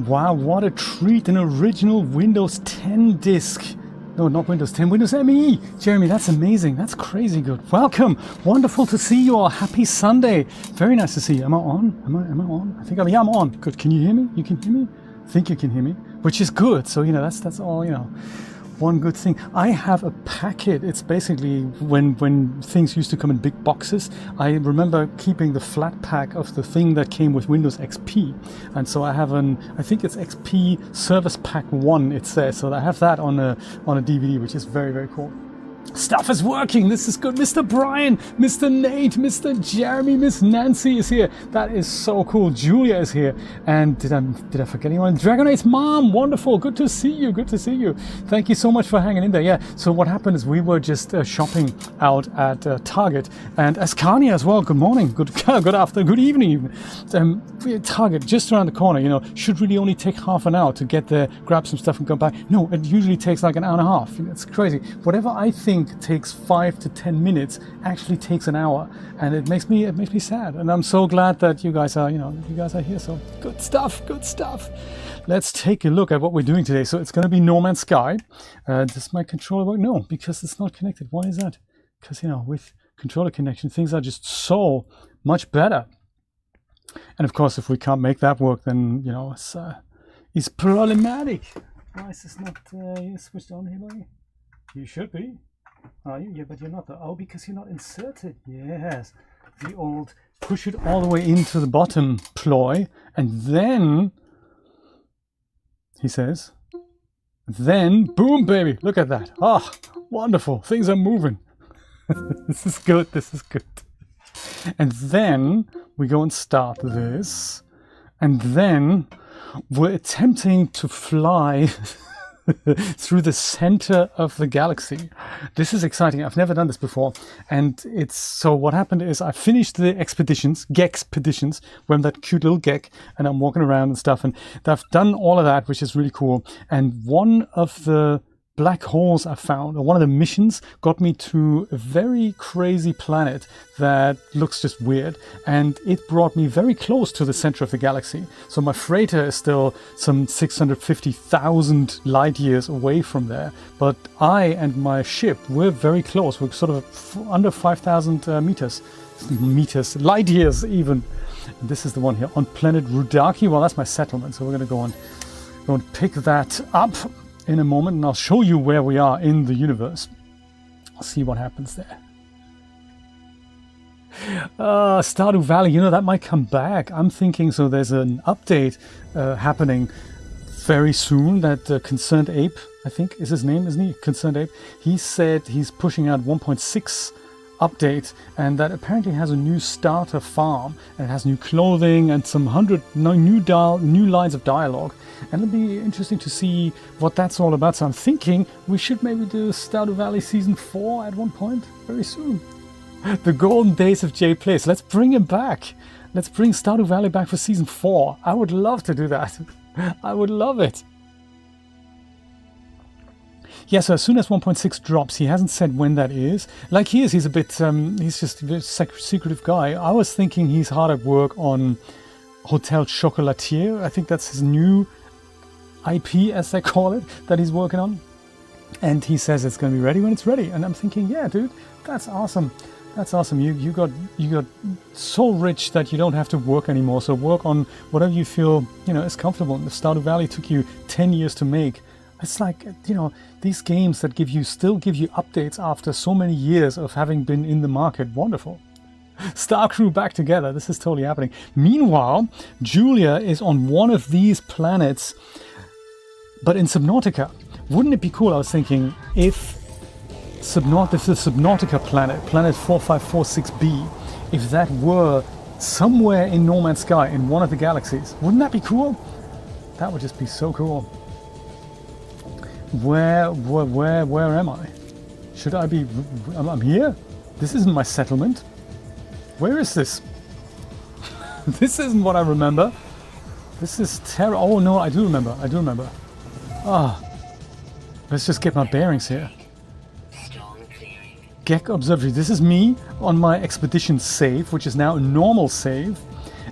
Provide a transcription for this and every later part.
Wow, what a treat. An original Windows 10 disk. No, not Windows 10, Windows ME. Jeremy, that's amazing. That's crazy good. Welcome. Wonderful to see you all. Happy Sunday. Very nice to see you. Am I on? Am I on? I think I'm on. Good. Can you hear me? You can hear me? I think you can hear me, which is good. So, that's all, one good thing. I have a packet. It's basically when things used to come in big boxes. I remember keeping the flat pack of the thing that came with Windows XP, and so I have I think it's XP Service Pack 1. It says so. I have that on a DVD, which is very, very cool. Stuff is working. This is good. Mr. Brian, Mr. Nate, Mr. Jeremy, Miss Nancy is here. That is so cool. Julia is here. And did I forget anyone? Dragonate's mom. Wonderful. Good to see you. Good to see you. Thank you so much for hanging in there. Yeah. So what happened is we were just shopping out at Target, and Ascania as well. Good morning. Good afternoon. Good evening. Target just around the corner. Should really only take half an hour to get there, grab some stuff, and go back. No, it usually takes like an hour and a half. It's crazy. Whatever I think takes 5 to 10 minutes actually takes an hour, and it makes me sad. And I'm so glad that you guys are here. So good stuff. Let's take a look at what we're doing today. So it's going to be No Man's Sky. Does my controller work? No, because it's not connected. Why is that? Because with controller connection, things are just so much better. And of course, if we can't make that work, then it's problematic. Why is this not switched on here, buddy? You should be. Are you? Yeah, but you're not. Oh, because you're not inserted. Yes. The old push it all the way into the bottom ploy, and then, he says, then, boom, baby. Look at that. Ah, wonderful. Things are moving. This is good. And then we go and start this, and then we're attempting to fly through the center of the galaxy. This is exciting. I've never done this before. And so what happened is I finished the Gekspeditions, where I'm that cute little Gek, and I'm walking around and stuff. And I've done all of that, which is really cool. And one of the black holes I found, or one of the missions, got me to a very crazy planet that looks just weird, and it brought me very close to the center of the galaxy. So my freighter is still some 650,000 light years away from there, but I and my ship, we're very close. We're sort of under 5,000 light years even. And this is the one here on planet Rudaki. Well, that's my settlement, so we're going to go and pick that up in a moment, and I'll show you where we are in the universe. I'll see what happens there. Stardew Valley, that might come back. I'm thinking, so there's an update happening very soon that Concerned Ape, I think is his name, isn't he? Concerned Ape. He said he's pushing out 1.6 update, and that apparently has a new starter farm, and it has new clothing and some 100 new lines of dialogue, and it'll be interesting to see what that's all about. So I'm thinking we should maybe do Stardew Valley Season 4 at one point very soon. The golden days of Jay Place. Let's bring him back. Let's bring Stardew Valley back for Season 4. I would love to do that. I would love it. Yeah, so as soon as 1.6 drops, he hasn't said when that is. Like he is, he's a bit, he's just a very secretive guy. I was thinking he's hard at work on Hotel Chocolatier. I think that's his new IP, as they call it, that he's working on. And he says it's going to be ready when it's ready. And I'm thinking, yeah, dude, that's awesome. That's awesome. You got so rich that you don't have to work anymore. So work on whatever you feel, is comfortable. And the Stardew Valley took you 10 years to make. It's like, these games that still give you updates after so many years of having been in the market. Wonderful. Star Crew back together. This is totally happening. Meanwhile, Julia is on one of these planets, but in Subnautica. Wouldn't it be cool, I was thinking, if the Subnautica planet 4546b, if that were somewhere in No Man's Sky in one of the galaxies? Wouldn't that be cool? That would just be so cool. Where am I? Should I be? I'm here? This isn't my settlement. Where is this? This isn't what I remember. This is terrible. Oh no, I do remember. Let's just get my bearings here. Gek Observatory. This is me on my expedition save, which is now a normal save.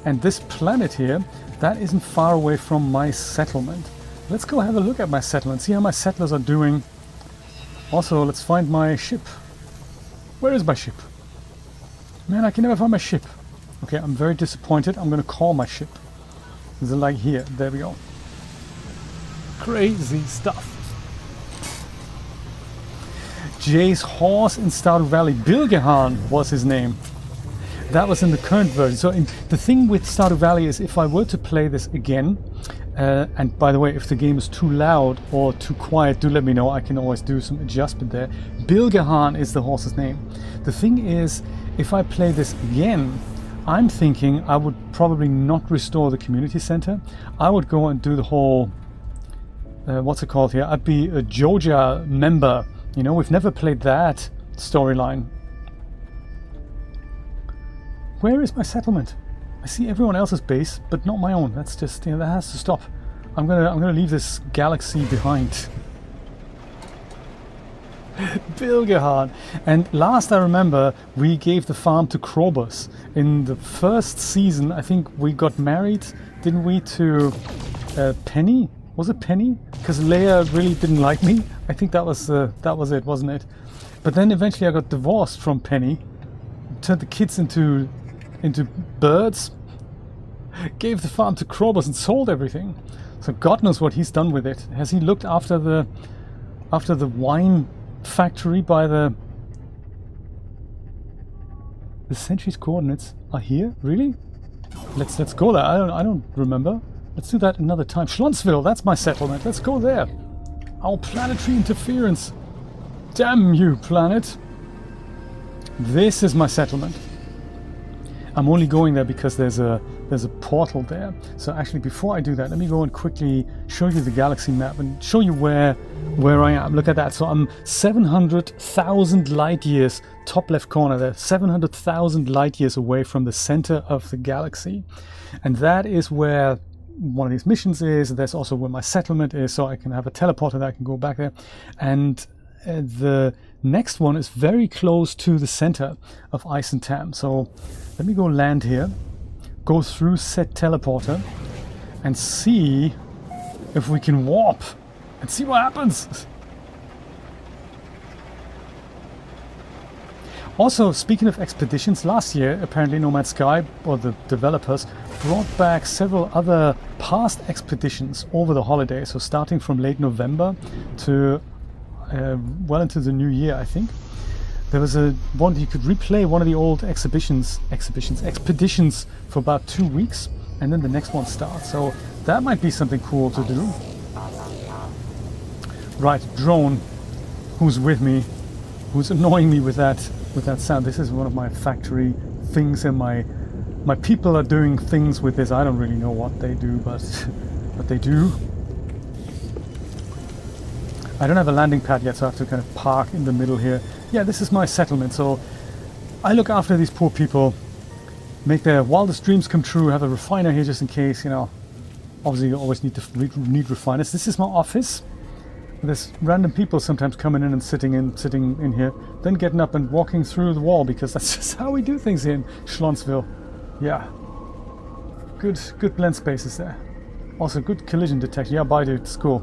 And this planet here that isn't far away from my settlement. Let's go have a look at my settlement, see how my settlers are doing. Also, let's find my ship. Where is my ship? Man, I can never find my ship. Okay, I'm very disappointed. I'm gonna call my ship. Is it like here? There we go. Crazy stuff. Jay's horse in Stardew Valley. Bilgehan was his name. That was in the current version. So the thing with Stardew Valley is if I were to play this again, and by the way, if the game is too loud or too quiet, do let me know. I can always do some adjustment there. Bilgehan is the horse's name. The thing is, if I play this again, I'm thinking I would probably not restore the community center. I would go and do the whole, what's it called here? I'd be a Joja member. You know, we've never played that storyline. Where is my settlement? I see everyone else's base, but not my own. That's just, you know, that has to stop. I'm gonna leave this galaxy behind. Bilgehan. And last I remember, we gave the farm to Krobus. In the first season, I think we got married, didn't we, to Penny? Was it Penny? Because Leia really didn't like me. I think that was it, wasn't it? But then eventually I got divorced from Penny, turned the kids into birds, gave the farm to Krobus and sold everything. So God knows what he's done with it. Has he looked after the wine factory by the Sentry's coordinates are here? Really? Let's go there. I don't remember. Let's do that another time. Schlonsville, that's my settlement. Let's go there. Our planetary interference. Damn you, planet. This is my settlement. I'm only going there because there's a portal there. So actually, before I do that, let me go and quickly show you the galaxy map and show you where I am. Look at that. So I'm 700,000 light years, top left corner there, 700,000 light years away from the center of the galaxy. And that is where one of these missions is. There's also where my settlement is, so I can have a teleporter that I can go back there. And the next one is very close to the center of Eissentam. So let me go land here, go through said teleporter, and see if we can warp and see what happens. Also, speaking of expeditions, last year apparently No Man's Sky, or the developers, brought back several other past expeditions over the holidays. So starting from late November to well into the new year, I think. There was one you could replay one of the old expeditions for about 2 weeks, and then the next one starts. So that might be something cool to do. Right, drone, who's with me, who's annoying me with that sound. This is one of my factory things, and my people are doing things with this. I don't really know what they do, but they do. I don't have a landing pad yet, so I have to kind of park in the middle here. Yeah, this is my settlement, so I look after these poor people, make their wildest dreams come true, have a refiner here just in case, you know. Obviously you always need refiners. This is my office. There's random people sometimes coming in and sitting in here, then getting up and walking through the wall, because that's just how we do things here in Schlonsville. Yeah. Good blend spaces there. Also good collision detection. Yeah, bye dude, it's cool.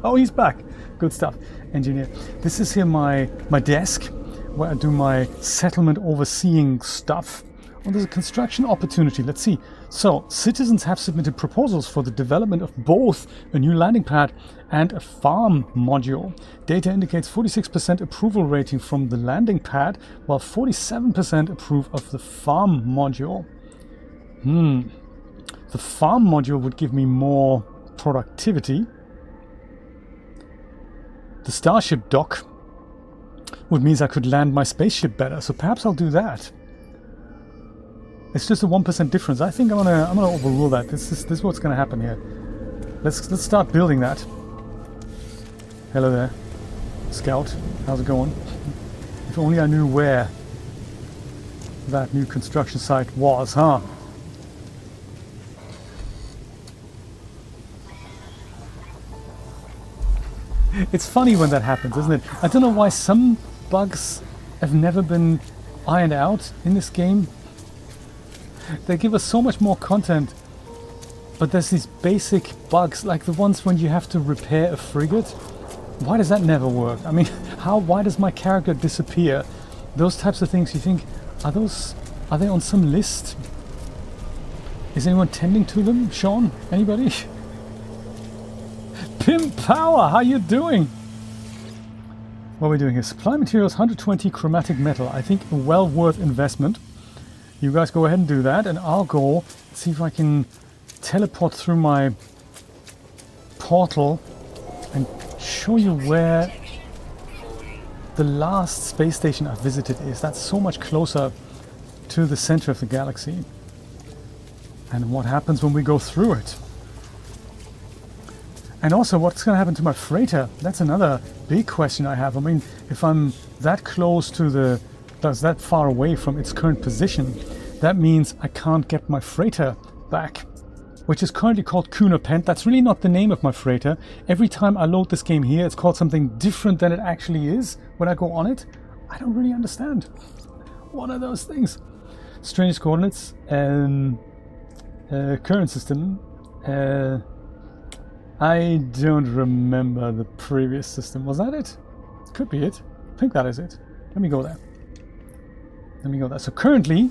Oh, he's back. Good stuff. Engineer. This is here my desk, where I do my settlement overseeing stuff. Oh, there's a construction opportunity. Let's see. So, citizens have submitted proposals for the development of both a new landing pad and a farm module. Data indicates 46% approval rating from the landing pad, while 47% approve of the farm module. The farm module would give me more productivity. The starship dock would mean I could land my spaceship better, so perhaps I'll do that. It's just a 1% difference. I think I'm gonna overrule that. This is what's gonna happen here. Let's start building that. Hello there, Scout. How's it going? If only I knew where that new construction site was, huh? It's funny when that happens, isn't it? I don't know why some bugs have never been ironed out in this game. They give us so much more content But there's these basic bugs, like the ones when you have to repair a frigate. Why does that never work? I mean, why does my character disappear? Those types of things, you think, are they on some list? Is anyone tending to them? Sean? Anybody? Pimp Power, how you doing? What are we doing here? Supply materials, 120 chromatic metal. I think a well worth investment. You guys go ahead and do that, and I'll go see if I can teleport through my portal and show you where the last space station I visited is. That's so much closer to the center of the galaxy. And what happens when we go through it. And also, what's going to happen to my freighter? That's another big question I have. I mean, if I'm that close to that far away from its current position, that means I can't get my freighter back, which is currently called Kunapent. That's really not the name of my freighter. Every time I load this game here, it's called something different than it actually is when I go on it. I don't really understand. What are those things? Strange coordinates, current system. I don't remember the previous system. Was that it? Could be it. I think that is it. Let me go there. So currently,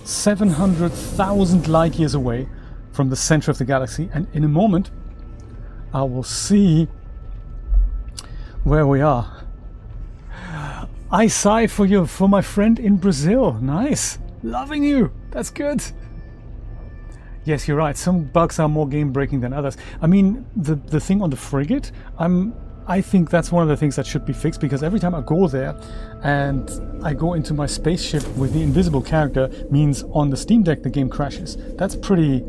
700,000 light years away from the center of the galaxy, and in a moment I will see where we are. I sigh for my friend in Brazil. Nice. Loving you. That's good. Yes, you're right. Some bugs are more game-breaking than others. I mean, the thing on the frigate, I think that's one of the things that should be fixed, because every time I go there and I go into my spaceship with the invisible character, means on the Steam Deck the game crashes. That's pretty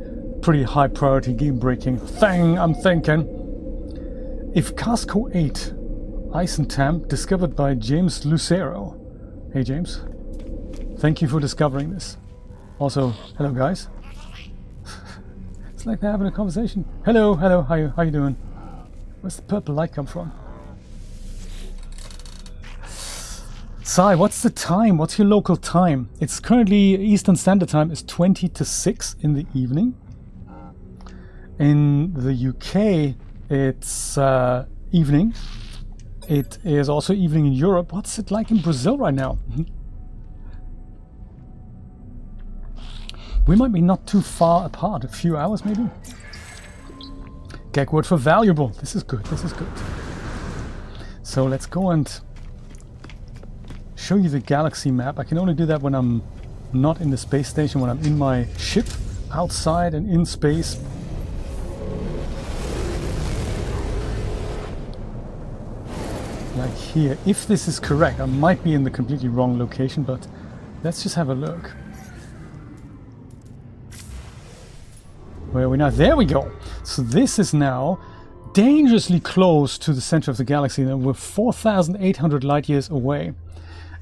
high priority game-breaking thing, I'm thinking. If Casco 8, Eissentam, discovered by James Lucero. Hey James, thank you for discovering this. Also, hello guys. It's like they're having a conversation. Hello, how you doing? Where's the purple light come from? Sai, what's the time? What's your local time? It's currently Eastern Standard Time is 20 to 6 in the evening. In the UK, it's evening. It is also evening in Europe. What's it like in Brazil right now? We might be not too far apart, a few hours maybe. Gag word for valuable. This is good, this is good. So let's go and show you the galaxy map. I can only do that when I'm not in the space station, when I'm in my ship, outside and in space. Like here. If this is correct, I might be in the completely wrong location, but let's just have a look. Where are we now? There we go. So this is now dangerously close to the center of the galaxy. And we're 4,800 light years away.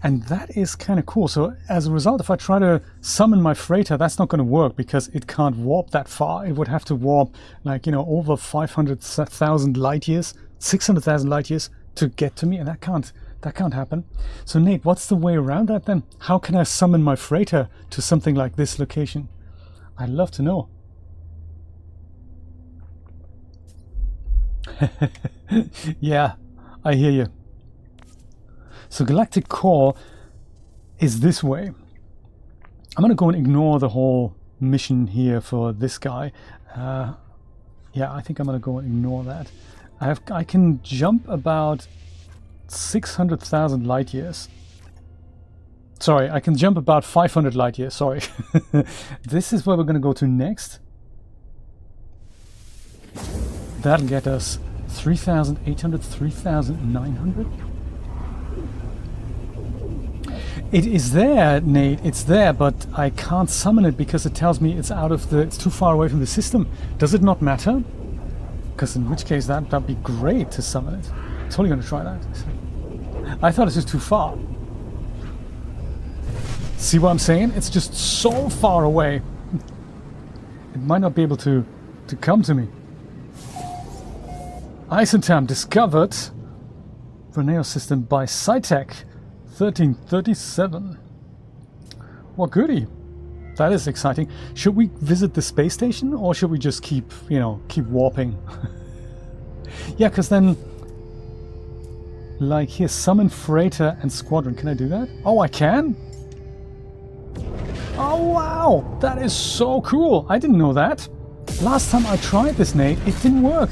And that is kind of cool. So as a result, if I try to summon my freighter, that's not going to work because it can't warp that far. It would have to warp like, you know, over 500,000 light years, 600,000 light years to get to me. And that can't happen. So Nate, what's the way around that then? How can I summon my freighter to something like this location? I'd love to know. Yeah, I hear you. So Galactic Core is this way. I'm gonna go and ignore the whole mission here for this guy. Yeah, I think I'm gonna go and ignore that. I can jump about 600,000 light years. Sorry, I can jump about 500 light years, sorry. This is where we're gonna go to next. That'll get us 3,800, 3,900. It is there, Nate, it's there, but I can't summon it because it tells me it's too far away from the system. Does it not matter? Because in which case that'd be great to summon it. Totally gonna try that. I thought it's just too far. See what I'm saying? It's just so far away. It might not be able to come to me. Eissentam discovered Verneo system by Cytec 1337. What goodie. that is exciting. Should we visit the space station, or should we just keep warping? Yeah, because then, like here, summon freighter and squadron. Can I do that? Oh, I can? Oh, wow! That is so cool! I didn't know that. Last time I tried this, Nate, it didn't work.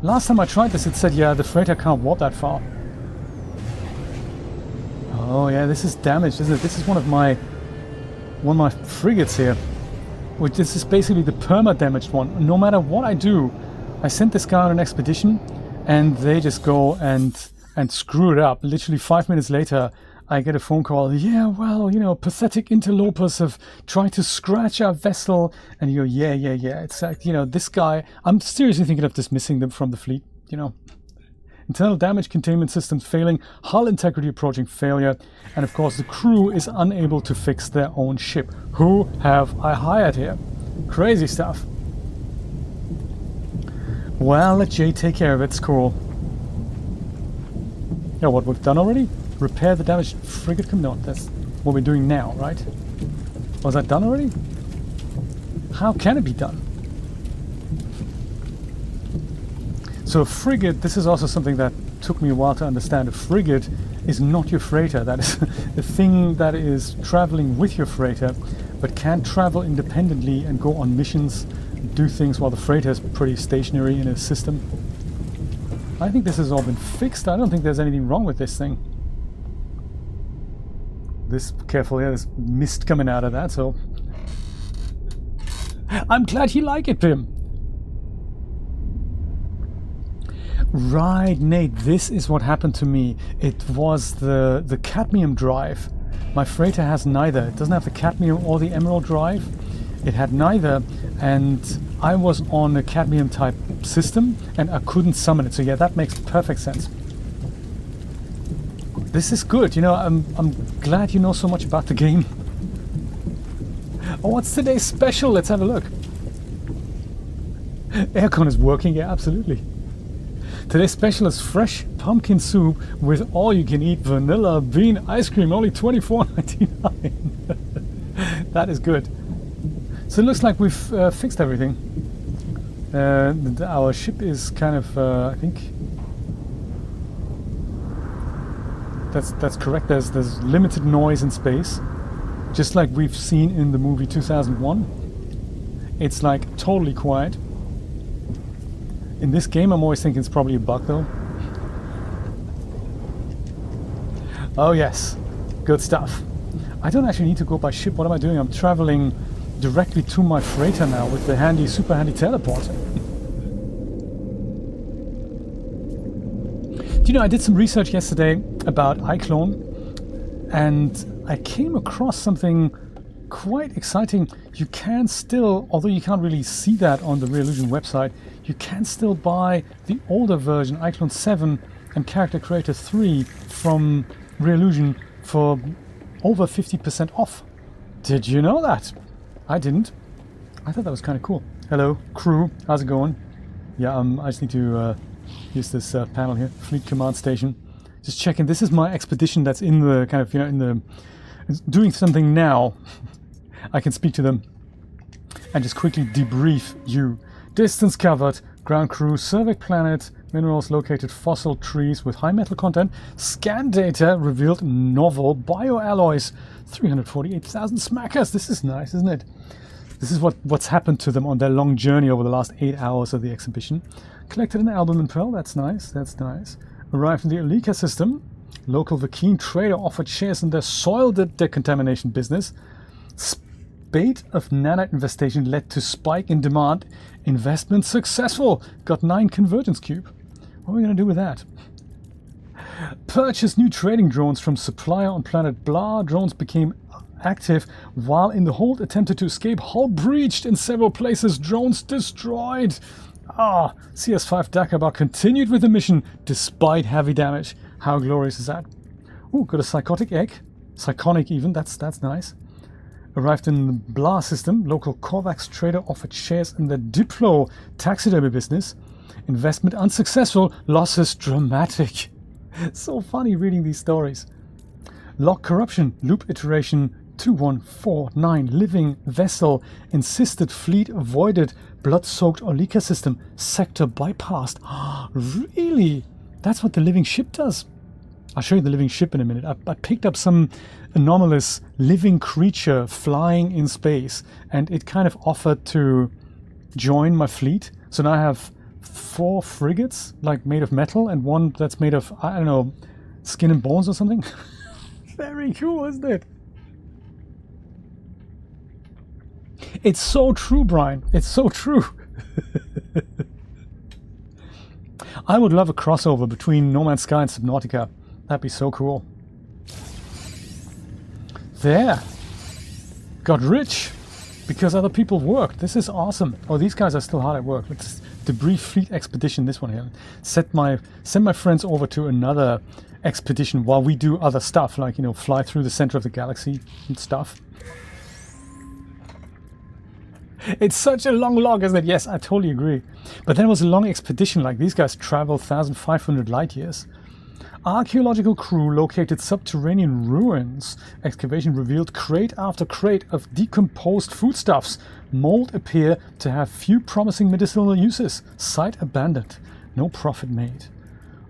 Last time I tried this, it said, yeah, the freighter can't warp that far. Oh yeah, this is damaged, isn't it? This is one of my frigates here. Which this is basically the perma-damaged one. No matter what I do, I sent this guy on an expedition, and they just go and screw it up. Literally 5 minutes later, I get a phone call. Yeah, well, pathetic interlopers have tried to scratch our vessel. And you go, yeah. It's like, this guy, I'm seriously thinking of dismissing them from the fleet, Internal damage containment systems failing, hull integrity approaching failure, and of course the crew is unable to fix their own ship. Who have I hired here? Crazy stuff. Well, let Jay take care of it. It's cool. Yeah, what we've done already? Repair the damaged frigate. No, that's what we're doing now, right? Was that done already? How can it be done? So a frigate, this is also something that took me a while to understand. A frigate is not your freighter. That is a thing that is traveling with your freighter, but can't travel independently and go on missions, do things while the freighter is pretty stationary in a system. I think this has all been fixed. I don't think there's anything wrong with this thing. Careful, yeah, there's mist coming out of that, so... I'm glad you like it, Pim! Right, Nate, this is what happened to me. It was the cadmium drive. My freighter has neither. It doesn't have the cadmium or the emerald drive. It had neither, and I was on a cadmium type system, and I couldn't summon it. So yeah, that makes perfect sense. This is good, I'm glad you know so much about the game. Oh, what's today's special? Let's have a look. Aircon is working, yeah, absolutely. Today's special is fresh pumpkin soup with all-you-can-eat vanilla bean ice cream, only $24.99. That is good. So it looks like we've fixed everything. Our ship is kind of, I think... That's correct. There's limited noise in space, just like we've seen in the movie 2001. It's like totally quiet. In this game, I'm always thinking it's probably a bug, though. Oh yes, good stuff. I don't actually need to go by ship. What am I doing? I'm traveling directly to my freighter now with the super handy teleporter. Do you know, I did some research yesterday about iClone, and I came across something quite exciting. You can still, although you can't really see that on the Reallusion website, you can still buy the older version, iClone 7 and Character Creator 3 from Reallusion for over 50% off. Did you know that? I didn't. I thought that was kind of cool. Hello, crew. How's it going? Yeah, I just need to use this panel here, Fleet Command Station. Just checking. This is my expedition that's in the kind of, in the doing something now. I can speak to them and just quickly debrief you. Distance covered, ground crew, survey planet, minerals located, fossil trees with high metal content, scan data revealed novel bioalloys, 348,000 smackers. This is nice, isn't it? This is what's happened to them on their long journey over the last 8 hours of the exhibition. Collected an albumin pearl, that's nice, that's nice. Arrived in the Elika system. Local Vakeen trader offered shares in their soil decontamination business. Spate of nanite investigation led to spike in demand. Investment successful. Got 9 convergence cube. What are we going to do with that? Purchased new trading drones from supplier on planet Blah. Drones became active while in the hold. Attempted to escape. Hull breached in several places. Drones destroyed. CS5 Dagobah continued with the mission despite heavy damage. How glorious is that? Ooh, got a psychotic egg. Psychonic even, that's nice. Arrived in the Blah system. Local Kovacs trader offered shares in the Diplo taxidermy business. Investment unsuccessful. Losses dramatic. So funny reading these stories. Log corruption. Loop iteration 2149 living vessel. Insisted fleet avoided. Blood-soaked Olika system. Sector bypassed. Really? That's what the living ship does? I'll show you the living ship in a minute. I picked up some anomalous living creature flying in space, and it kind of offered to join my fleet. So now I have 4 frigates, like made of metal, and one that's made of, I don't know, skin and bones or something. Very cool, isn't it? It's so true, Brian. It's so true. I would love a crossover between No Man's Sky and Subnautica. That'd be so cool. There. Got rich because other people worked. This is awesome. Oh, these guys are still hard at work. Let's debrief fleet expedition, this one here. Send my friends over to another expedition while we do other stuff, like, you know, fly through the center of the galaxy and stuff. It's such a long log, isn't it? Yes, I totally agree. But then it was a long expedition, like these guys traveled 1,500 light years. Archaeological crew located subterranean ruins. Excavation revealed crate after crate of decomposed foodstuffs. Mold appear to have few promising medicinal uses. Site abandoned. No profit made.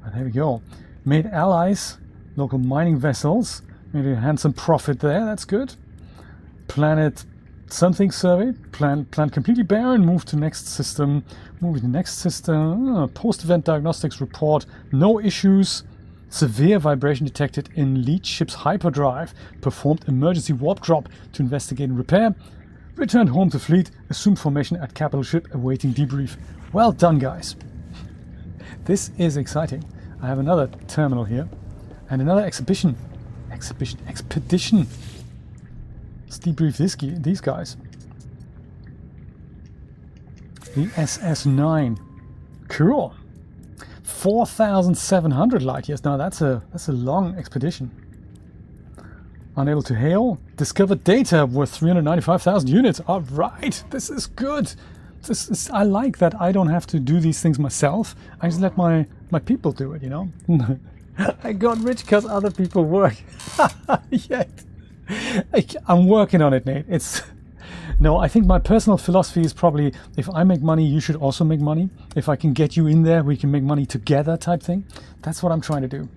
And there we go. Made allies. Local mining vessels. Made a handsome profit there. That's good. Planet something survey. Planet completely barren. Move to next system. Move to next system. Post-event diagnostics report. No issues. Severe vibration detected in lead ship's hyperdrive. Performed emergency warp drop to investigate and repair. Returned home to fleet. Assumed formation at capital ship awaiting debrief. Well done, guys. This is exciting. I have another terminal here. And another expedition. Let's debrief these guys. The SS9. Cool. 4,700 light years. Now that's a long expedition. Unable to hail. Discovered data worth 395,000 units. All right, this is good. I like that I don't have to do these things myself. I just let my people do it, you know. I got rich because other people work. Yeah. I'm working on it, Nate. No, I think my personal philosophy is probably, if I make money, you should also make money. If I can get you in there, we can make money together type thing. That's what I'm trying to do.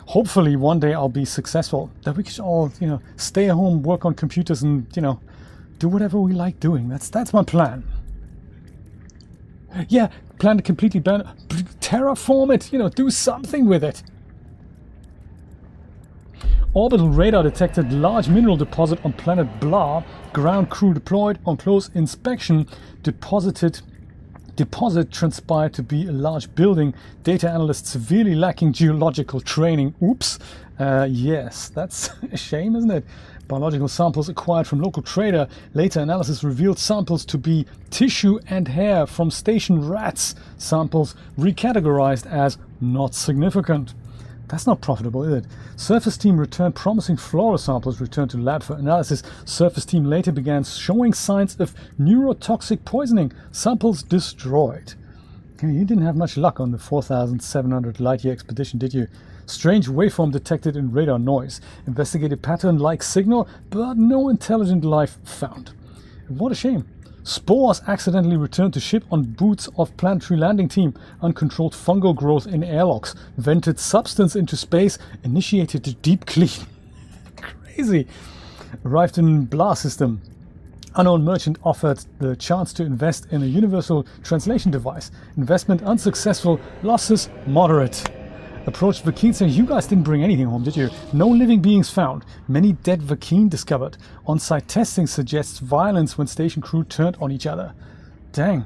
Hopefully one day I'll be successful. That we can all, you know, stay at home, work on computers and, you know, do whatever we like doing. That's my plan. Yeah, plan to completely terraform it, you know, do something with it. Orbital radar detected large mineral deposit on planet Blah. Ground crew deployed. On close inspection, deposit transpired to be a large building. Data analyst severely lacking geological training. Oops. Yes, that's a shame, isn't it? Biological samples acquired from local trader. Later analysis revealed samples to be tissue and hair from station rats. Samples recategorized as not significant. That's not profitable, is it? Surface team returned promising flora samples returned to lab for analysis. Surface team later began showing signs of neurotoxic poisoning. Samples destroyed. Okay, you didn't have much luck on the 4,700 light-year expedition, did you? Strange waveform detected in radar noise. Investigated pattern-like signal, but no intelligent life found. What a shame. Spores accidentally returned to ship on boots of planetary landing team. Uncontrolled fungal growth in airlocks. Vented substance into space. Initiated a deep clean. Crazy. Arrived in Blah system. Unknown merchant offered the chance to invest in a universal translation device. Investment unsuccessful. Losses moderate. Approached Vakeen saying, you guys didn't bring anything home, did you? No living beings found. Many dead Vakeen discovered. On-site testing suggests violence when station crew turned on each other. Dang.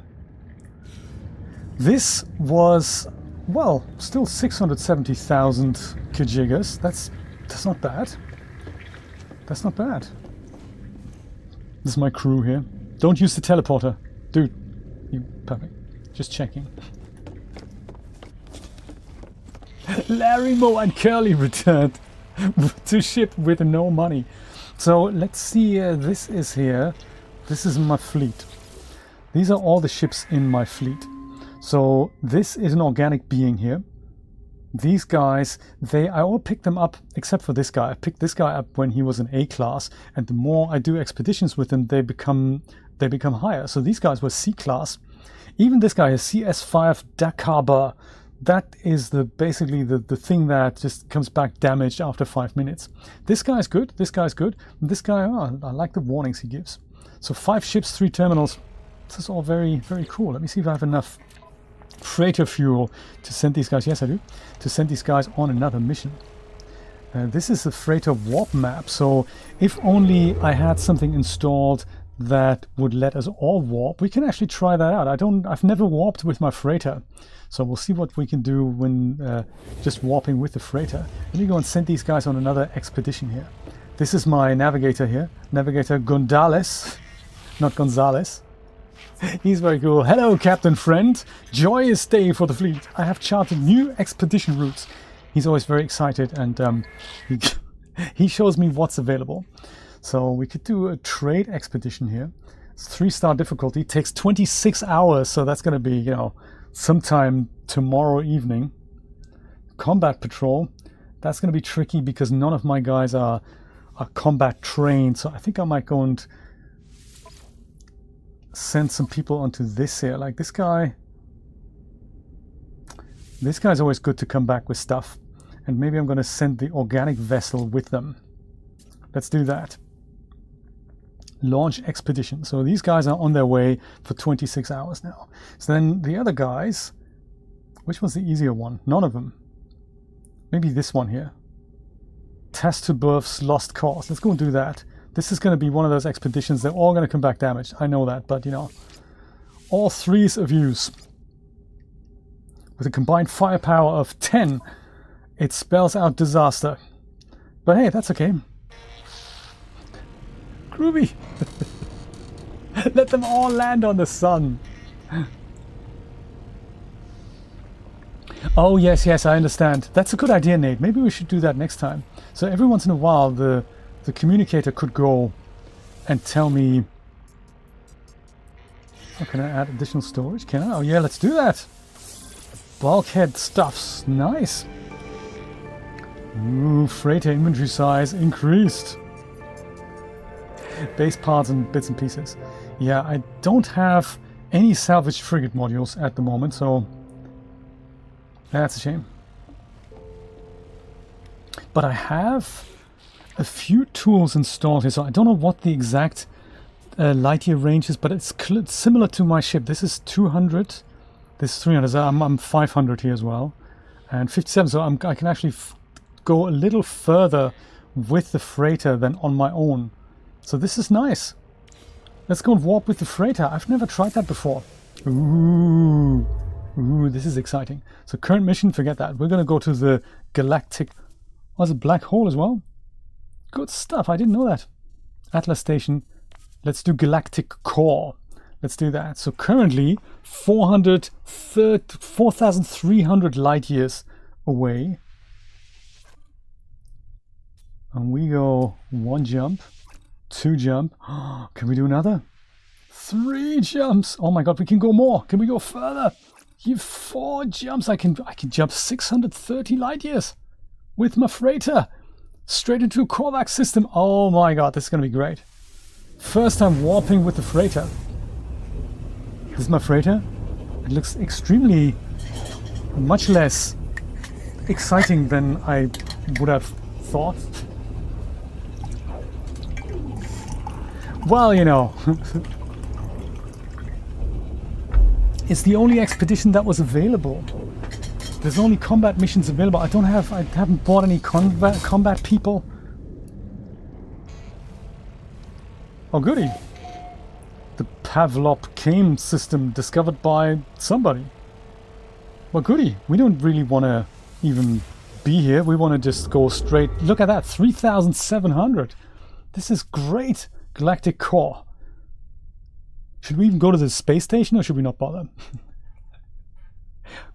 This was, well, still 670,000 Kajigas. That's not bad. That's not bad. This is my crew here. Don't use the teleporter. Dude, you perfect. Just checking. Larry, Mo and Curly returned to ship with no money. So let's see, this is here. This is my fleet. These are all the ships in my fleet. So this is an organic being here. These guys, I all picked them up except for this guy. I picked this guy up when he was an A class, and the more I do expeditions with them, they become higher. So these guys were C class. Even this guy is CS5 Dakaba. That is basically the thing that just comes back damaged after 5 minutes. This guy's good. This guy's good. And this guy, oh, I like the warnings he gives. So 5 ships, 3 terminals. This is all very, very cool. Let me see if I have enough freighter fuel to send these guys. Yes, I do. To send these guys on another mission. This is a freighter warp map. So if only I had something installed that would let us all warp, we can actually try that out. I've never warped with my freighter. So we'll see what we can do when just warping with the freighter. Let me go and send these guys on another expedition here. This is my navigator here. Navigator Gonzales. Not Gonzales. He's very cool. Hello, Captain Friend. Joyous day for the fleet. I have charted new expedition routes. He's always very excited, and he shows me what's available. So we could do a trade expedition here. It's 3-star difficulty. Takes 26 hours, so that's going to be, sometime tomorrow evening. Combat patrol. That's going to be tricky because none of my guys are combat trained. So I think I might go and send some people onto this here. Like this guy. This guy's always good to come back with stuff. And maybe I'm going to send the organic vessel with them. Let's do that. Launch expedition. So these guys are on their way for 26 hours now. So then the other guys, which one's the easier one? None of them. Maybe this one here. Test to Berth's lost cause. Let's go and do that. This is going to be one of those expeditions. They're all going to come back damaged. I know that, but all 3's of use. With a combined firepower of 10, it spells out disaster. But hey, that's okay. Groovy. Let them all land on the sun. Oh, yes, I understand. That's a good idea, Nate. Maybe we should do that next time. So every once in a while, the communicator could go and tell me... Oh, can I add additional storage? Can I? Oh, yeah, let's do that. Bulkhead stuffs. Nice. Ooh, freighter inventory size increased. Base parts and bits and pieces. Yeah, I don't have any salvaged frigate modules at the moment, so that's a shame. But I have a few tools installed here, so I don't know what the exact light year range is, but it's similar to my ship. This is 200, this is 300, so I'm 500 here as well, and 57, so I can actually go a little further with the freighter than on my own. So this is nice. Let's go and warp with the freighter. I've never tried that before. Ooh, this is exciting. So current mission, forget that. We're going to go to the galactic... Oh, there's a black hole as well. Good stuff. I didn't know that. Atlas Station. Let's do galactic core. Let's do that. So currently 4,300 light years away. And we go 1 jump. 2 jump. Can we do another? 3 jumps. Oh my god, we can go more. Can we go further? You 4 jumps. I can jump 630 light years with my freighter straight into a Korvax system. Oh my god, this is gonna be great. First time warping with the freighter. This is my freighter. It looks extremely much less exciting than I would have thought. Well, it's the only expedition that was available. There's only combat missions available. I haven't bought any combat people. Oh, goody. The Pavlov Kame system discovered by somebody. Well, goody. We don't really want to even be here. We want to just go straight. Look at that, 3,700. This is great. Galactic core. Should we even go to the space station or should we not bother?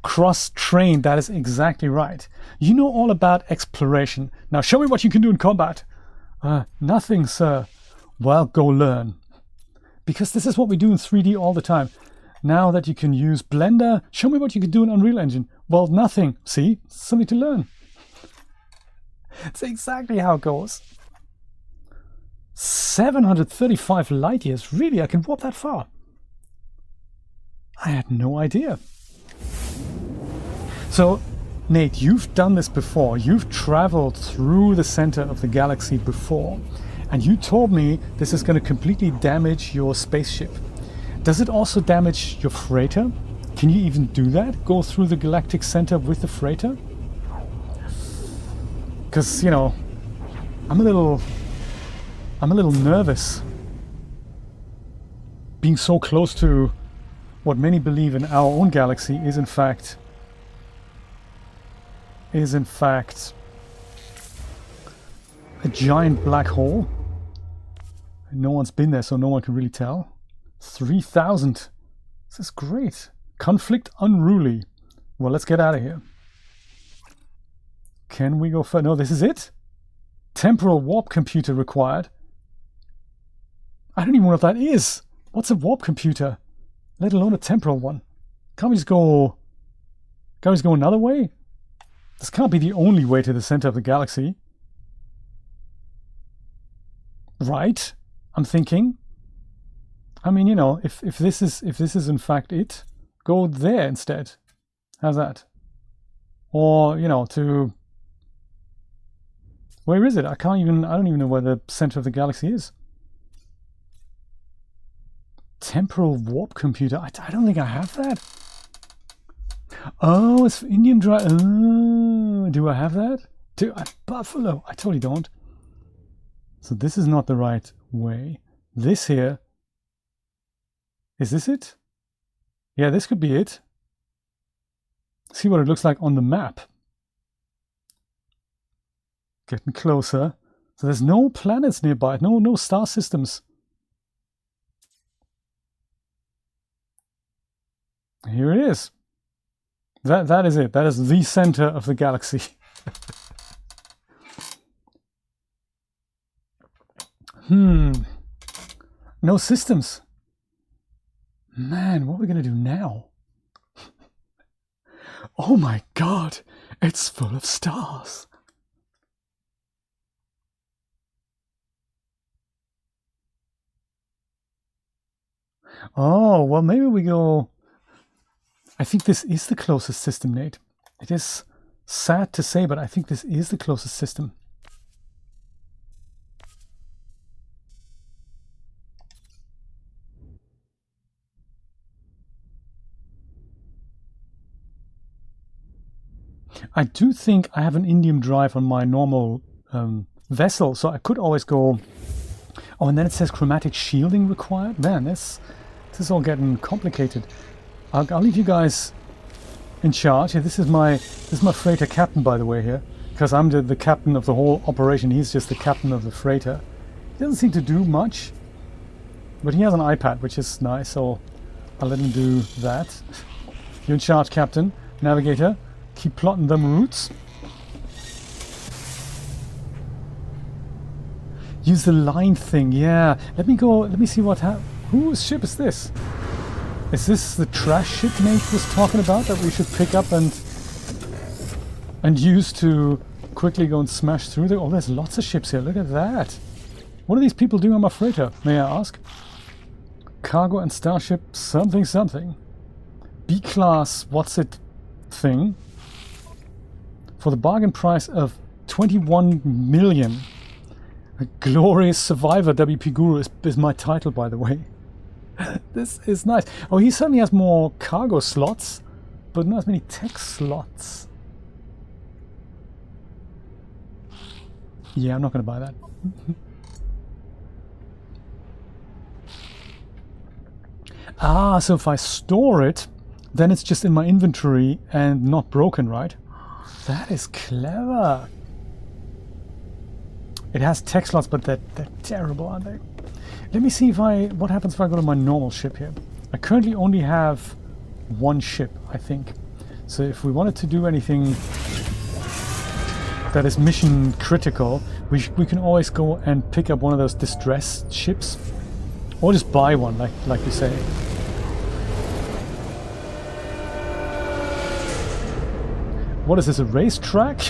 Cross-trained, that is exactly right. You know all about exploration. Now show me what you can do in combat. Nothing, sir. Well, go learn. Because this is what we do in 3D all the time. Now that you can use Blender, show me what you can do in Unreal Engine. Well, nothing. See? Something to learn. It's exactly how it goes. 735 light years. Really? I can warp that far? I had no idea. So, Nate, you've done this before. You've traveled through the center of the galaxy before. And you told me this is going to completely damage your spaceship. Does it also damage your freighter? Can you even do that? Go through the galactic center with the freighter? Because, you know, I'm a little nervous being so close to what many believe in our own galaxy is in fact a giant black hole. No one's been there, so no one can really tell. 3,000. This is great. Conflict unruly. Well, let's get out of here. Can we go further? No, this is it. Temporal warp computer required. I don't even know what that is. What's a warp computer? Let alone a temporal one. Can't we just go another way? This can't be the only way to the center of the galaxy. Right? I'm thinking. I mean, you know, if this is in fact it, go there instead. How's that? Or, you know, to where is it? I don't even know where the center of the galaxy is. Temporal warp computer. I don't think I have that. Oh, it's for Indium Drive. Oh, do I have that? Buffalo. I totally don't. So this is not the right way. This here. Is this it? Yeah, this could be it. See what it looks like on the map. Getting closer. So there's no planets nearby. No star systems. Here it is. That is it. That is the center of the galaxy. No systems. Man, what are we gonna do now? Oh my god, it's full of stars. Oh, well, maybe we go... I think this is the closest system, Nate. It is sad to say, but I think this is the closest system. I do think I have an indium drive on my normal vessel, so I could always go... Oh, and then it says chromatic shielding required. Man, this is all getting complicated. I'll leave you guys in charge. This is my freighter captain, by the way, here, because I'm the captain of the whole operation. He's just the captain of the freighter. He doesn't seem to do much, but he has an iPad, which is nice, so I'll let him do that. You're in charge, Captain. Navigator, keep plotting them routes. Use the line thing, yeah. Let me see what happens. Whose ship is this? Is this the trash ship Nate was talking about that we should pick up and use to quickly go and smash through there? Oh, there's lots of ships here. Look at that. What are these people doing on my freighter, may I ask? Cargo and starship something something. B-class what's it thing. For the bargain price of 21 million. A glorious survivor WP Guru is my title, by the way. This is nice. Oh, he certainly has more cargo slots, but not as many tech slots. Yeah, I'm not going to buy that. Ah, so if I store it, then it's just in my inventory and not broken, right? That is clever. It has tech slots, but they're terrible, aren't they? Let me see what happens if I go to my normal ship here. I currently only have one ship, I think. So if we wanted to do anything that is mission critical, we can always go and pick up one of those distress ships, or just buy one, like you say. What is this, a racetrack?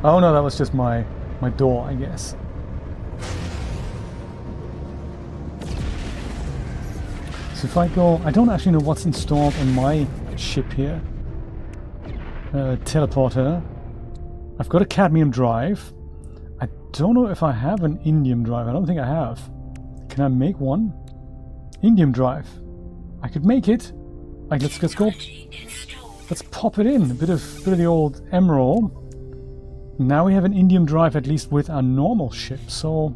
Oh no, that was just my door, I guess. So if I go... I don't actually know what's installed on my ship here. Teleporter. I've got a cadmium drive. I don't know if I have an indium drive. I don't think I have. Can I make one? Indium drive. I could make it. Like, let's go. Let's pop it in. A bit of the old emerald. Now we have an indium drive, at least with our normal ship. So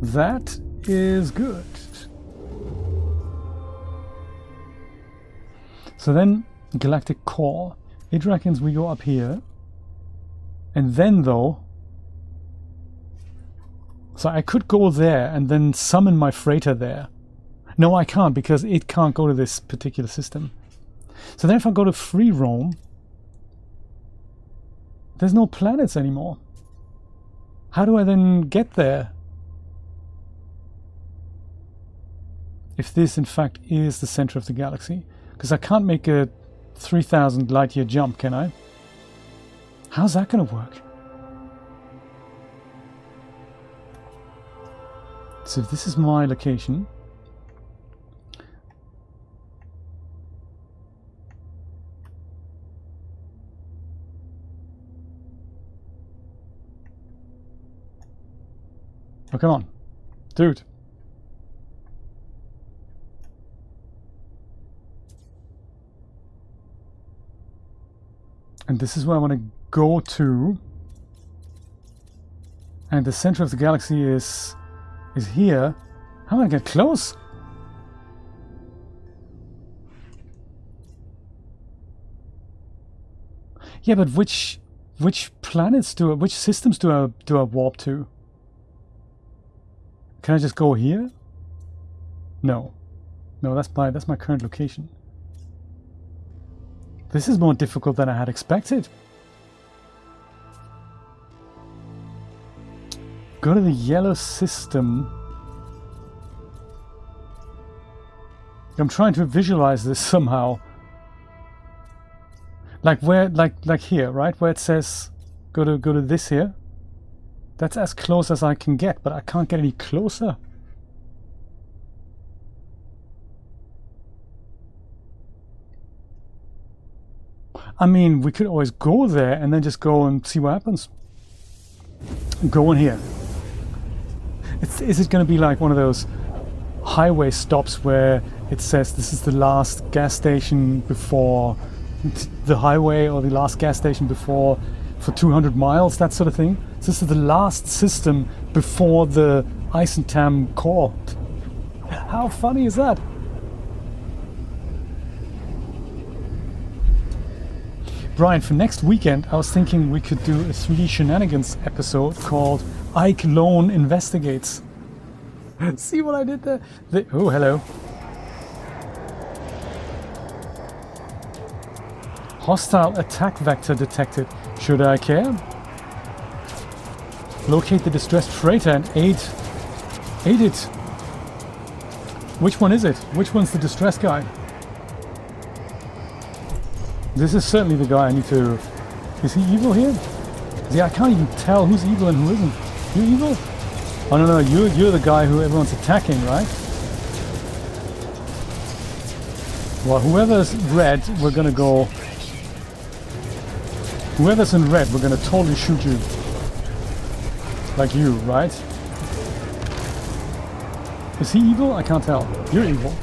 that is good. So then, galactic core. It reckons we go up here. And then, though... So I could go there and then summon my freighter there. No, I can't, because it can't go to this particular system. So then if I go to free roam, there's no planets anymore. How do I then get there? If this, in fact, is the center of the galaxy. Because I can't make a 3,000 light year jump, can I? How's that going to work? So if this is my location. Oh, come on. Dude. And this is where I want to go to. And the center of the galaxy is here. How am I going to get close? Yeah, but which planets which systems do I warp to? Can I just go here? No. No, that's my current location. This is more difficult than I had expected. Go to the yellow system. I'm trying to visualize this somehow. Like where, like here, right? Where it says go to this here. That's as close as I can get, but I can't get any closer. I mean, we could always go there and then just go and see what happens. Go in here. Is it going to be like one of those highway stops where it says this is the last gas station before the highway, or the last gas station before for 200 miles, that sort of thing? So this is the last system before the Eissentam core. How funny is that? Brian, for next weekend, I was thinking we could do a 3D Shenanigans episode called Ike Lone Investigates. See what I did there? Oh, hello. Hostile attack vector detected. Should I care? Locate the distressed freighter and aid it. Which one is it? Which one's the distressed guy? This is certainly the guy I need to... Is he evil here? See, I can't even tell who's evil and who isn't. You evil? Oh no, you're the guy who everyone's attacking, right? Well, whoever's red, we're gonna go... Whoever's in red, we're gonna totally shoot you. Like you, right? Is he evil? I can't tell. You're evil.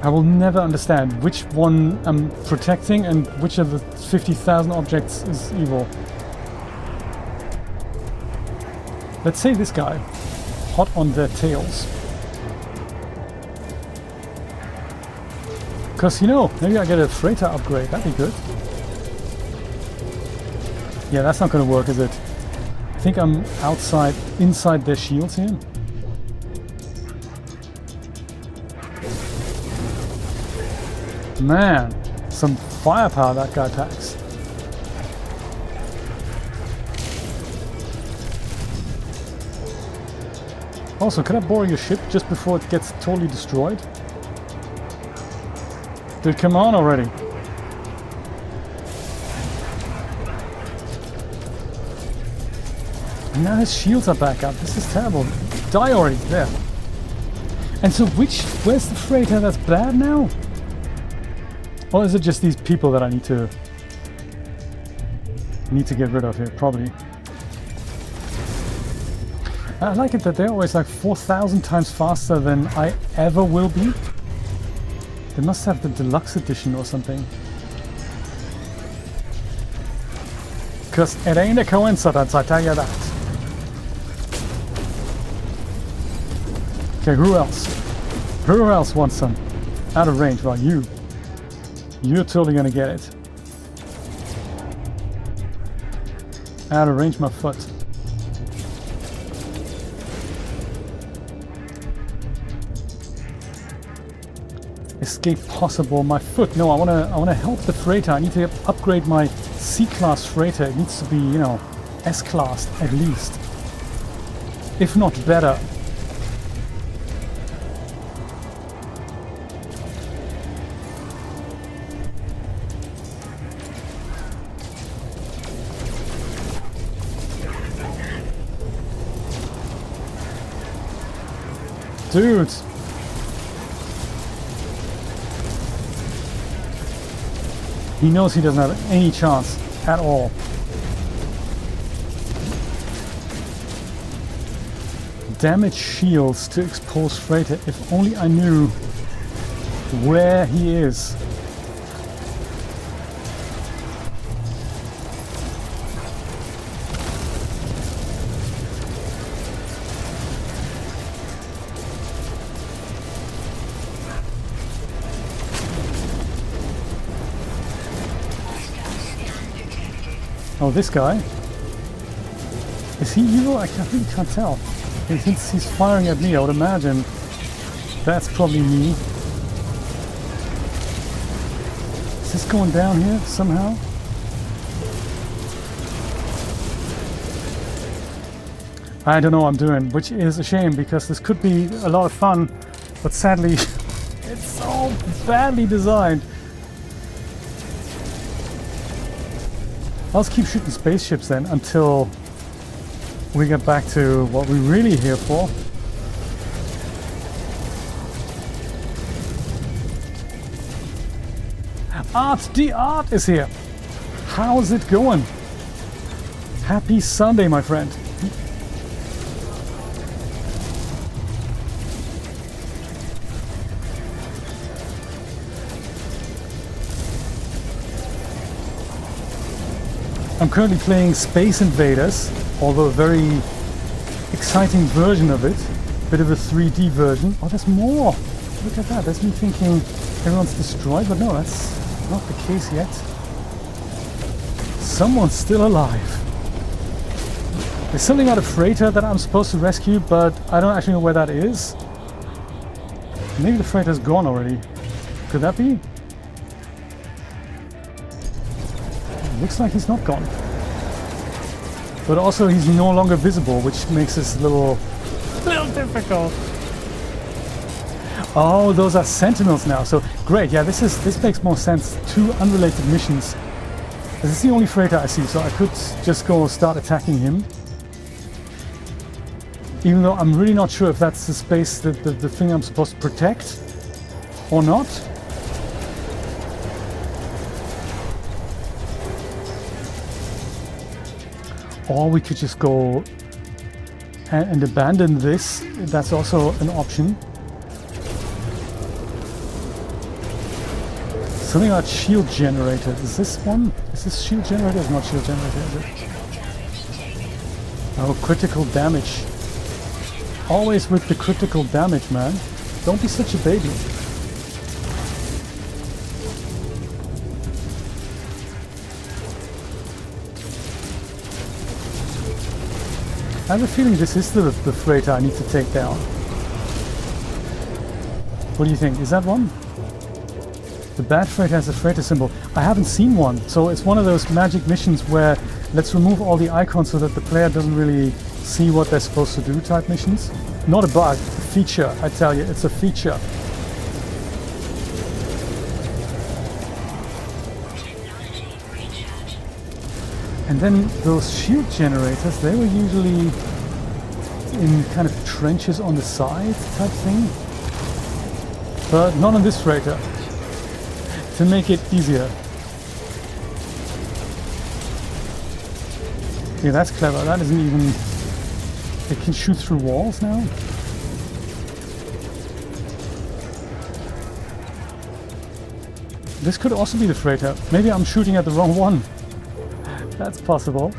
I will never understand which one I'm protecting and which of the 50,000 objects is evil. Let's say this guy. Hot on their tails. Because, you know, maybe I get a freighter upgrade. That'd be good. Yeah, that's not going to work, is it? I think I'm inside their shields here. Man, some firepower that guy packs. Also, can I borrow your ship just before it gets totally destroyed? Dude, come on already. And now his shields are back up. This is terrible. Die already. There. And so where's the freighter that's bad now? Or is it just these people that I need to get rid of here? Probably. I like it that they're always like 4,000 times faster than I ever will be. They must have the deluxe edition or something. Because it ain't a coincidence, I tell you that. Okay, who else? Who else wants some? Out of range, well, you. You're totally gonna get it. Out of range, my foot. Escape possible, my foot. No, I wanna help the freighter. I need to upgrade my C-class freighter. It needs to be, you know, S-class at least. If not better. Dude! He knows he doesn't have any chance at all. Damage shields to expose freighter. If only I knew where he is. Oh, this guy. Is he evil? I really can't tell. Since he's firing at me, I would imagine that's probably me. Is this going down here somehow? I don't know what I'm doing, which is a shame because this could be a lot of fun, but sadly it's so badly designed. I'll just keep shooting spaceships then until we get back to what we're really here for. The art is here. How's it going? Happy Sunday, my friend. I'm currently playing Space Invaders, although a very exciting version of it. Bit of a 3D version. Oh, there's more! Look at that, that's me thinking everyone's destroyed, but no, that's not the case yet. Someone's still alive. There's something about a freighter that I'm supposed to rescue, but I don't actually know where that is. Maybe the freighter's gone already. Could that be? Looks like he's not gone. But also he's no longer visible, which makes this a little difficult. Oh, those are sentinels now. So great, yeah, this makes more sense. Two unrelated missions. This is the only freighter I see, so I could just go start attacking him. Even though I'm really not sure if that's the space, the thing I'm supposed to protect or not. Or we could just go and abandon this. That's also an option. Something about shield generator. Is this one? Is this shield generator? It's not shield generator, is it? Oh, critical damage. Always with the critical damage, man. Don't be such a baby. I have a feeling this is the freighter I need to take down. What do you think? Is that one? The bad freighter has a freighter symbol. I haven't seen one, so it's one of those magic missions where let's remove all the icons so that the player doesn't really see what they're supposed to do type missions. Not a bug, a feature, I tell you, it's a feature. And then those shield generators, they were usually in kind of trenches on the side type thing. But not on this freighter. To make it easier. Yeah, that's clever. That isn't even... It can shoot through walls now? This could also be the freighter. Maybe I'm shooting at the wrong one. That's possible.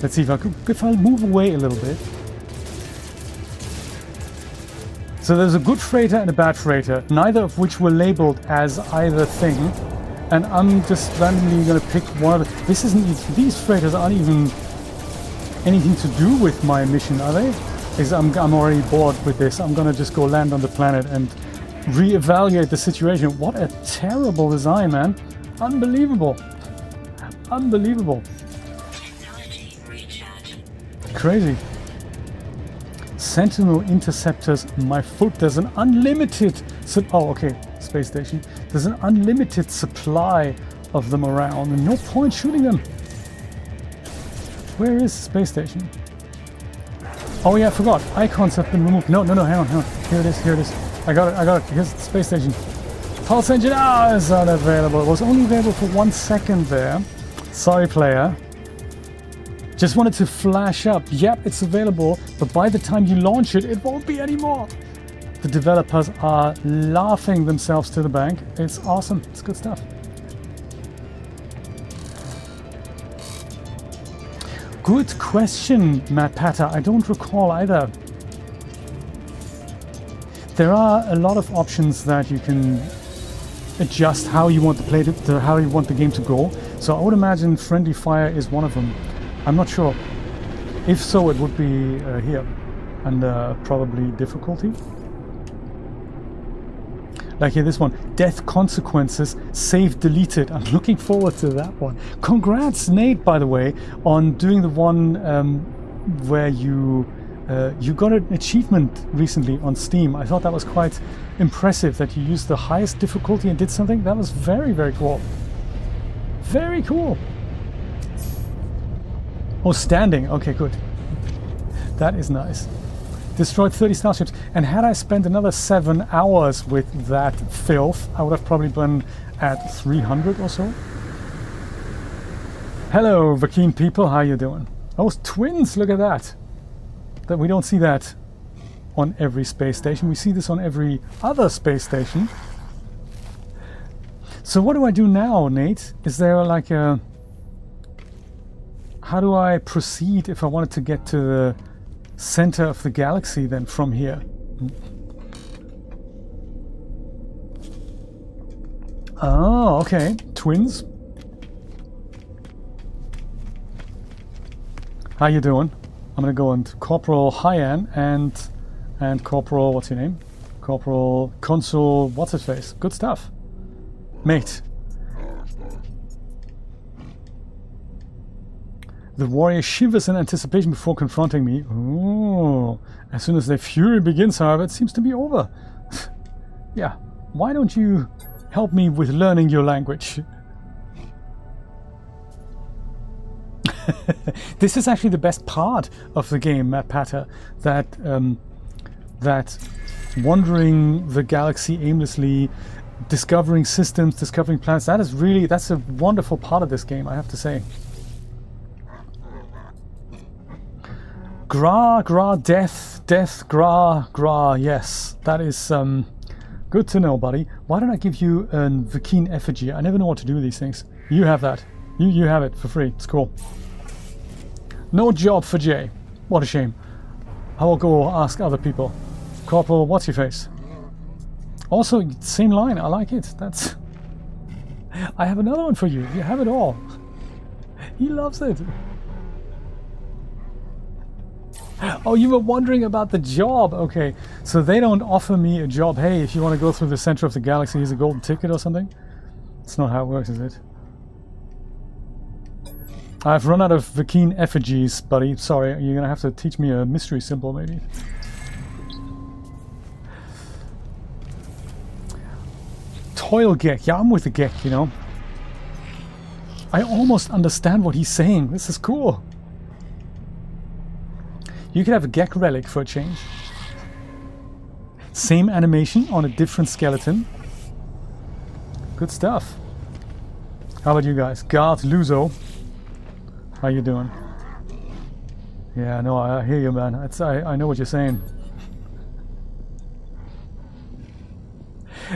Let's see if I move away a little bit. So there's a good freighter and a bad freighter, neither of which were labeled as either thing. And I'm just randomly going to pick one of This isn't... These freighters aren't even anything to do with my mission, are they? I'm already bored with this. I'm going to just go land on the planet and reevaluate the situation. What a terrible design, man. Unbelievable. Unbelievable. Crazy. Sentinel interceptors, my foot. There's an unlimited... Oh, okay. Space station. There's an unlimited supply of them around and no point shooting them. Where is the space station? Oh yeah, I forgot. Icons have been removed. No, hang on. Here it is. I got it. Here's the space station. Pulse engine, it's not available. It was only available for 1 second there. Sorry, player. Just wanted to flash up. Yep, it's available, but by the time you launch it, it won't be anymore. The developers are laughing themselves to the bank. It's awesome. It's good stuff. Good question, Matt Patter. I don't recall either. There are a lot of options that you can adjust how you want to play how you want the game to go. So I would imagine friendly fire is one of them. I'm not sure. If so, it would be here, and probably difficulty. Like here, this one, death consequences, save deleted. I'm looking forward to that one. Congrats, Nate, by the way, on doing the one where you got an achievement recently on Steam. I thought that was quite impressive that you used the highest difficulty and did something. That was very, very cool. Very cool. Oh, standing. Okay, good. That is nice. Destroyed 30 starships, and had I spent another 7 hours with that filth, I would have probably been at 300 or so. Hello, Vakeen people, how you doing? Oh, twins, look at that. That we don't see that on every space station. We see this on every other space station. So what do I do now, Nate? Is there like a... How do I proceed if I wanted to get to the center of the galaxy then from here? Oh, okay. Twins. How you doing? I'm gonna go into Corporal Hyan and Corporal, what's your name? Corporal Consul, what's his face? Good stuff. Mate. The warrior shivers in anticipation before confronting me. Oh, as soon as their fury begins, however, it seems to be over. Yeah, why don't you help me with learning your language? This is actually the best part of the game, Matt Patter, that wandering the galaxy aimlessly, discovering systems, discovering planets. That's a wonderful part of this game, I have to say. Gra, death, gra, yes. That is good to know, buddy. Why don't I give you a Vakeen effigy? I never know what to do with these things. You have that. You have it for free. It's cool. No job for Jay. What a shame. I will go ask other people. Corporal, what's your face? Also, same line. I like it. That's... I have another one for you. You have it all. He loves it. Oh, you were wondering about the job. Okay, so they don't offer me a job. Hey, if you want to go through the center of the galaxy, here's a golden ticket or something. That's not how it works, is it? I've run out of Vakeen effigies, buddy. Sorry, you're gonna have to teach me a mystery symbol, maybe. Toil Gek. Yeah, I'm with the Gek, you know. I almost understand what he's saying. This is cool. You could have a Gek relic for a change. Same animation on a different skeleton. Good stuff. How about you guys? Guard Luzo. How you doing? Yeah, no, I hear you, man. I know what you're saying.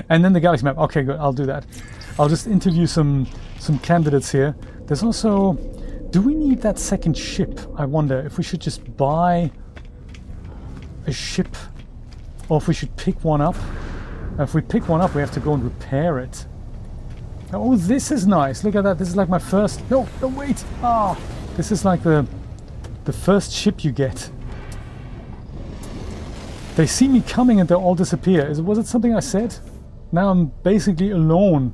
And then the galaxy map. Okay, good. I'll do that. I'll just interview some candidates here. There's also... Do we need that second ship? I wonder if we should just buy a ship, or if we should pick one up. If we pick one up, we have to go and repair it. Oh, this is nice. Look at that. This is like my first... No, wait. Ah, this is like the first ship you get. They see me coming and they all disappear. Was it something I said? Now I'm basically alone.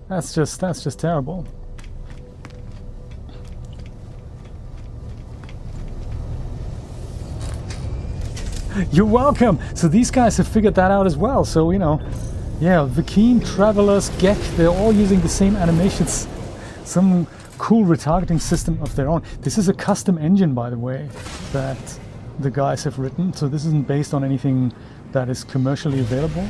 That's just terrible. You're welcome. So these guys have figured that out as well. So, you know, yeah, Viking, Travelers, Gek, they're all using the same animations. Some cool retargeting system of their own. This is a custom engine, by the way, that the guys have written. So this isn't based on anything that is commercially available.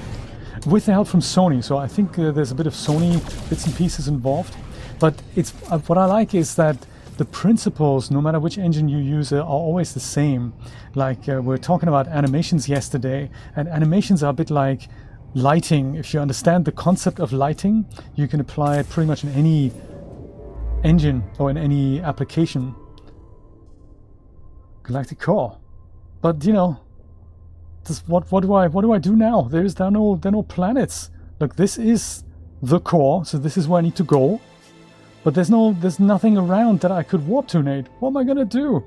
With the help from Sony. So I think there's a bit of Sony bits and pieces involved. But it's what I like is that the principles, no matter which engine you use, are always the same. Like we're talking about animations yesterday, and animations are a bit like lighting. If you understand the concept of lighting, you can apply it pretty much in any engine or in any application. Galactic core. But you know, what do I do now? There are no planets. Look, this is the core, so this is where I need to go. But there's nothing around that I could warp to, Nate. What am I gonna do?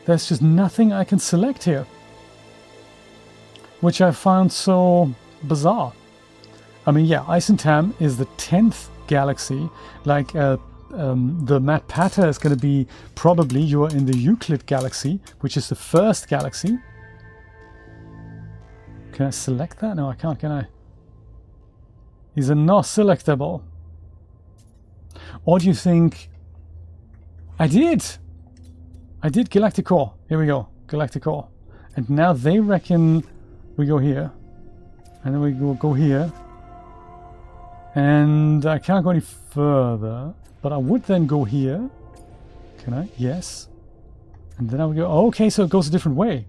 There's just nothing I can select here, which I found so bizarre. I mean, yeah, Eissentam is the 10th galaxy. Like the Matt Patter is going to be probably you are in the Euclid galaxy, which is the first galaxy. Can I select that? No, I can't. Can I? These are not selectable. Or do you think... I did Galactic Core. Here we go. Galactic Core. And now they reckon we go here. And then we go here. And I can't go any further. But I would then go here. Can I? Yes. And then I would go... Oh, okay, so it goes a different way.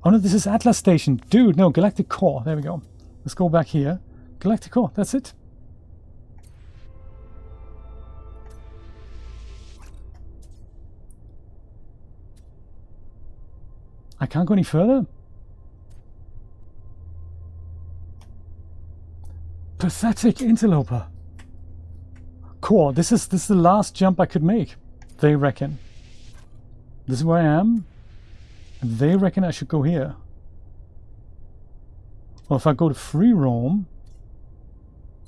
Oh no, this is Atlas Station. Dude, no, Galactic Core. There we go. Let's go back here. Galactic Core, that's it. I can't go any further? Pathetic interloper. Core, this is the last jump I could make, they reckon. This is where I am. And they reckon I should go here. Well, if I go to free roam,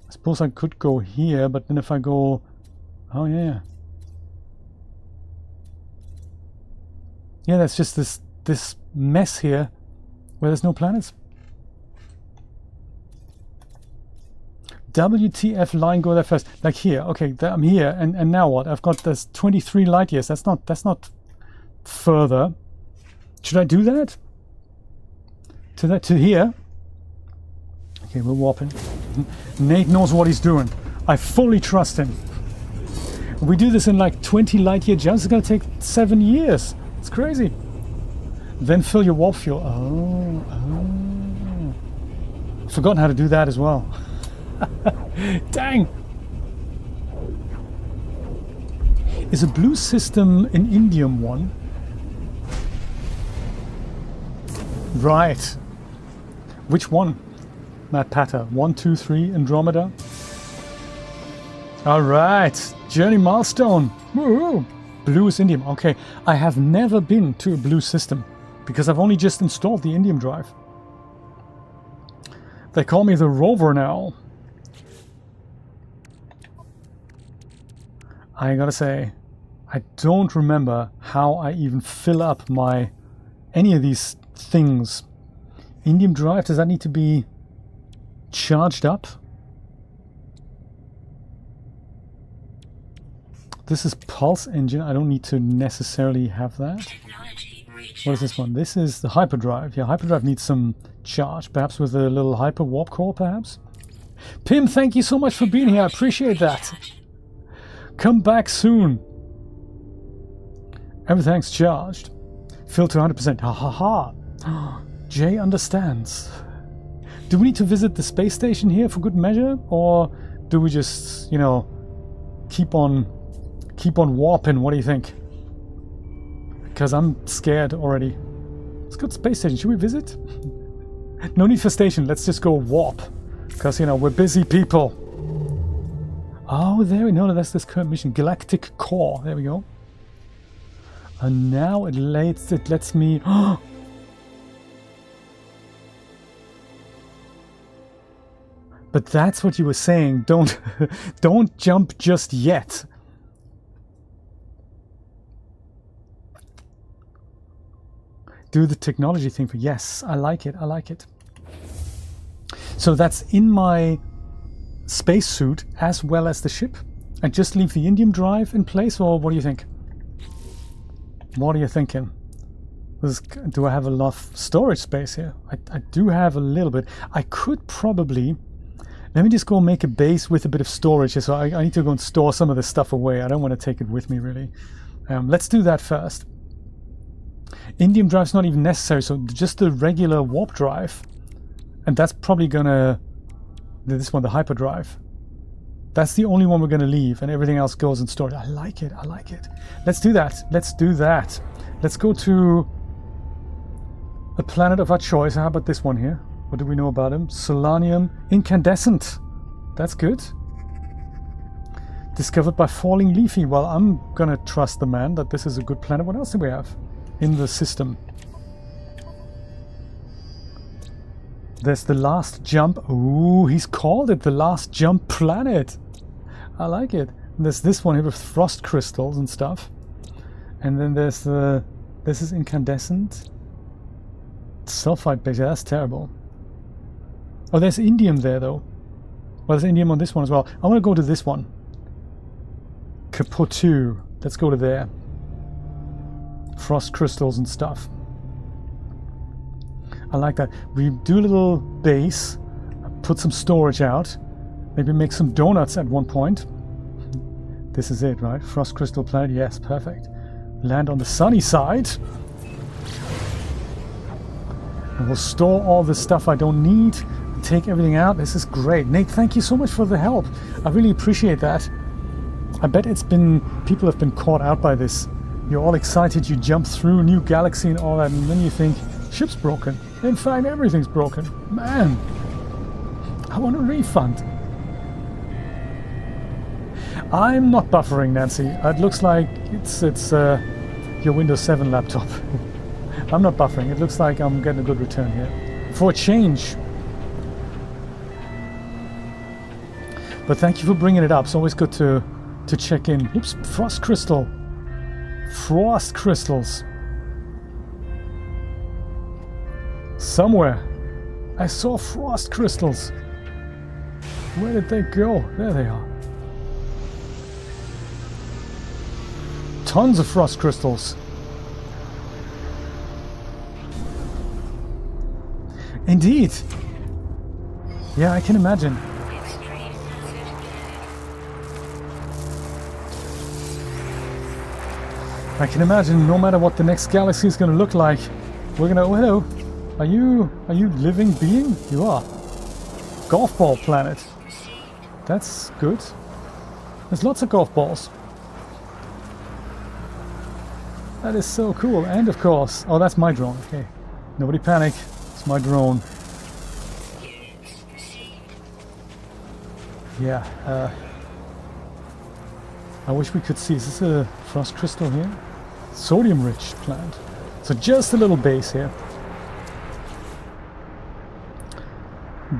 I suppose I could go here, but then if I go... Oh, yeah. Yeah, that's just this mess here where there's no planets. WTF line, go there first. Like here, okay, I'm here, and now what? I've got this 23 light years. That's not further. Should I do that? To here? Okay, we're warping. Nate knows what he's doing. I fully trust him. We do this in like 20 light year jumps. It's gonna take 7 years. It's crazy. Then fill your warp fuel. Oh. Forgotten how to do that as well. Dang. Is a blue system an indium one? Right. Which one? Matt Patter. 1, 2, 3, Andromeda. Alright. Journey milestone. Woohoo. Blue is indium. Okay. I have never been to a blue system because I've only just installed the indium drive. They call me the rover now. I gotta say, I don't remember how I even fill up any of these things. Indium drive, does that need to be charged up. This is pulse engine. I don't need to necessarily have that. What is this one? This is the hyperdrive. Yeah, hyperdrive needs some charge. Perhaps with a little hyper warp core, perhaps? Pim, thank you so much for being here. I appreciate that. Come back soon. Everything's charged. Fill to 100%. Ha ha ha. Jay understands. Do we need to visit the space station here for good measure? Or do we just, you know, keep on warping? What do you think? Because I'm scared already. Let's go to space station. Should we visit? No need for station. Let's just go warp. Because, you know, we're busy people. Oh, there we go. That's this current mission. Galactic Core. There we go. And now it lets me... But that's what you were saying. Don't jump just yet. Do the technology thing for... Yes, I like it. I like it. So that's in my spacesuit as well as the ship. And just leave the indium drive in place, or what do you think? What are you thinking? Do I have enough storage space here? I do have a little bit. I could probably... Let me just go make a base with a bit of storage here. So I need to go and store some of this stuff away. I don't want to take it with me, really. Let's do that first. Indium drive's not even necessary, so just the regular warp drive. And that's probably gonna... This one, the hyperdrive. That's the only one we're gonna leave, and everything else goes in storage. I like it, I like it. Let's do that, let's do that. Let's go to a planet of our choice. How about this one here? What do we know about him? Solanium incandescent. That's good. Discovered by falling leafy. Well, I'm gonna trust the man that this is a good planet. What else do we have in the system? There's the last jump. Ooh, he's called it the last jump planet. I like it. And there's this one here with frost crystals and stuff. And then there's the... This is incandescent. Sulfide base. Yeah, that's terrible. Oh, there's indium there, though. Well, there's indium on this one as well. I want to go to this one. Capotu. Let's go to there. Frost crystals and stuff. I like that. We do a little base, put some storage out, maybe make some donuts at one point. This is it, right? Frost crystal planet, yes, perfect. Land on the sunny side. And we'll store all the stuff I don't need, take everything out. This is great. Nate, thank you so much for the help. I really appreciate that. I bet people have been caught out by this. You're all excited, you jump through a new galaxy and all that, and then you think, ship's broken. In fact, everything's broken. Man, I want a refund. I'm not buffering, Nancy. It looks like it's your Windows 7 laptop. I'm not buffering. It looks like I'm getting a good return here. For a change. But thank you for bringing it up. It's always good to check in. Oops, frost crystal. Frost crystals. Somewhere I saw frost crystals. Where did they go? There they are. Tons of frost crystals. Indeed. Yeah, I can imagine. I can imagine no matter what the next galaxy is going to look like, we're going to... Oh, hello. Are you living being? You are. Golf ball planet. That's good. There's lots of golf balls. That is so cool. And of course... Oh, that's my drone. Okay. Nobody panic. It's my drone. Yeah. I wish we could see. Is this a frost crystal here? Sodium-rich planet. So just a little base here.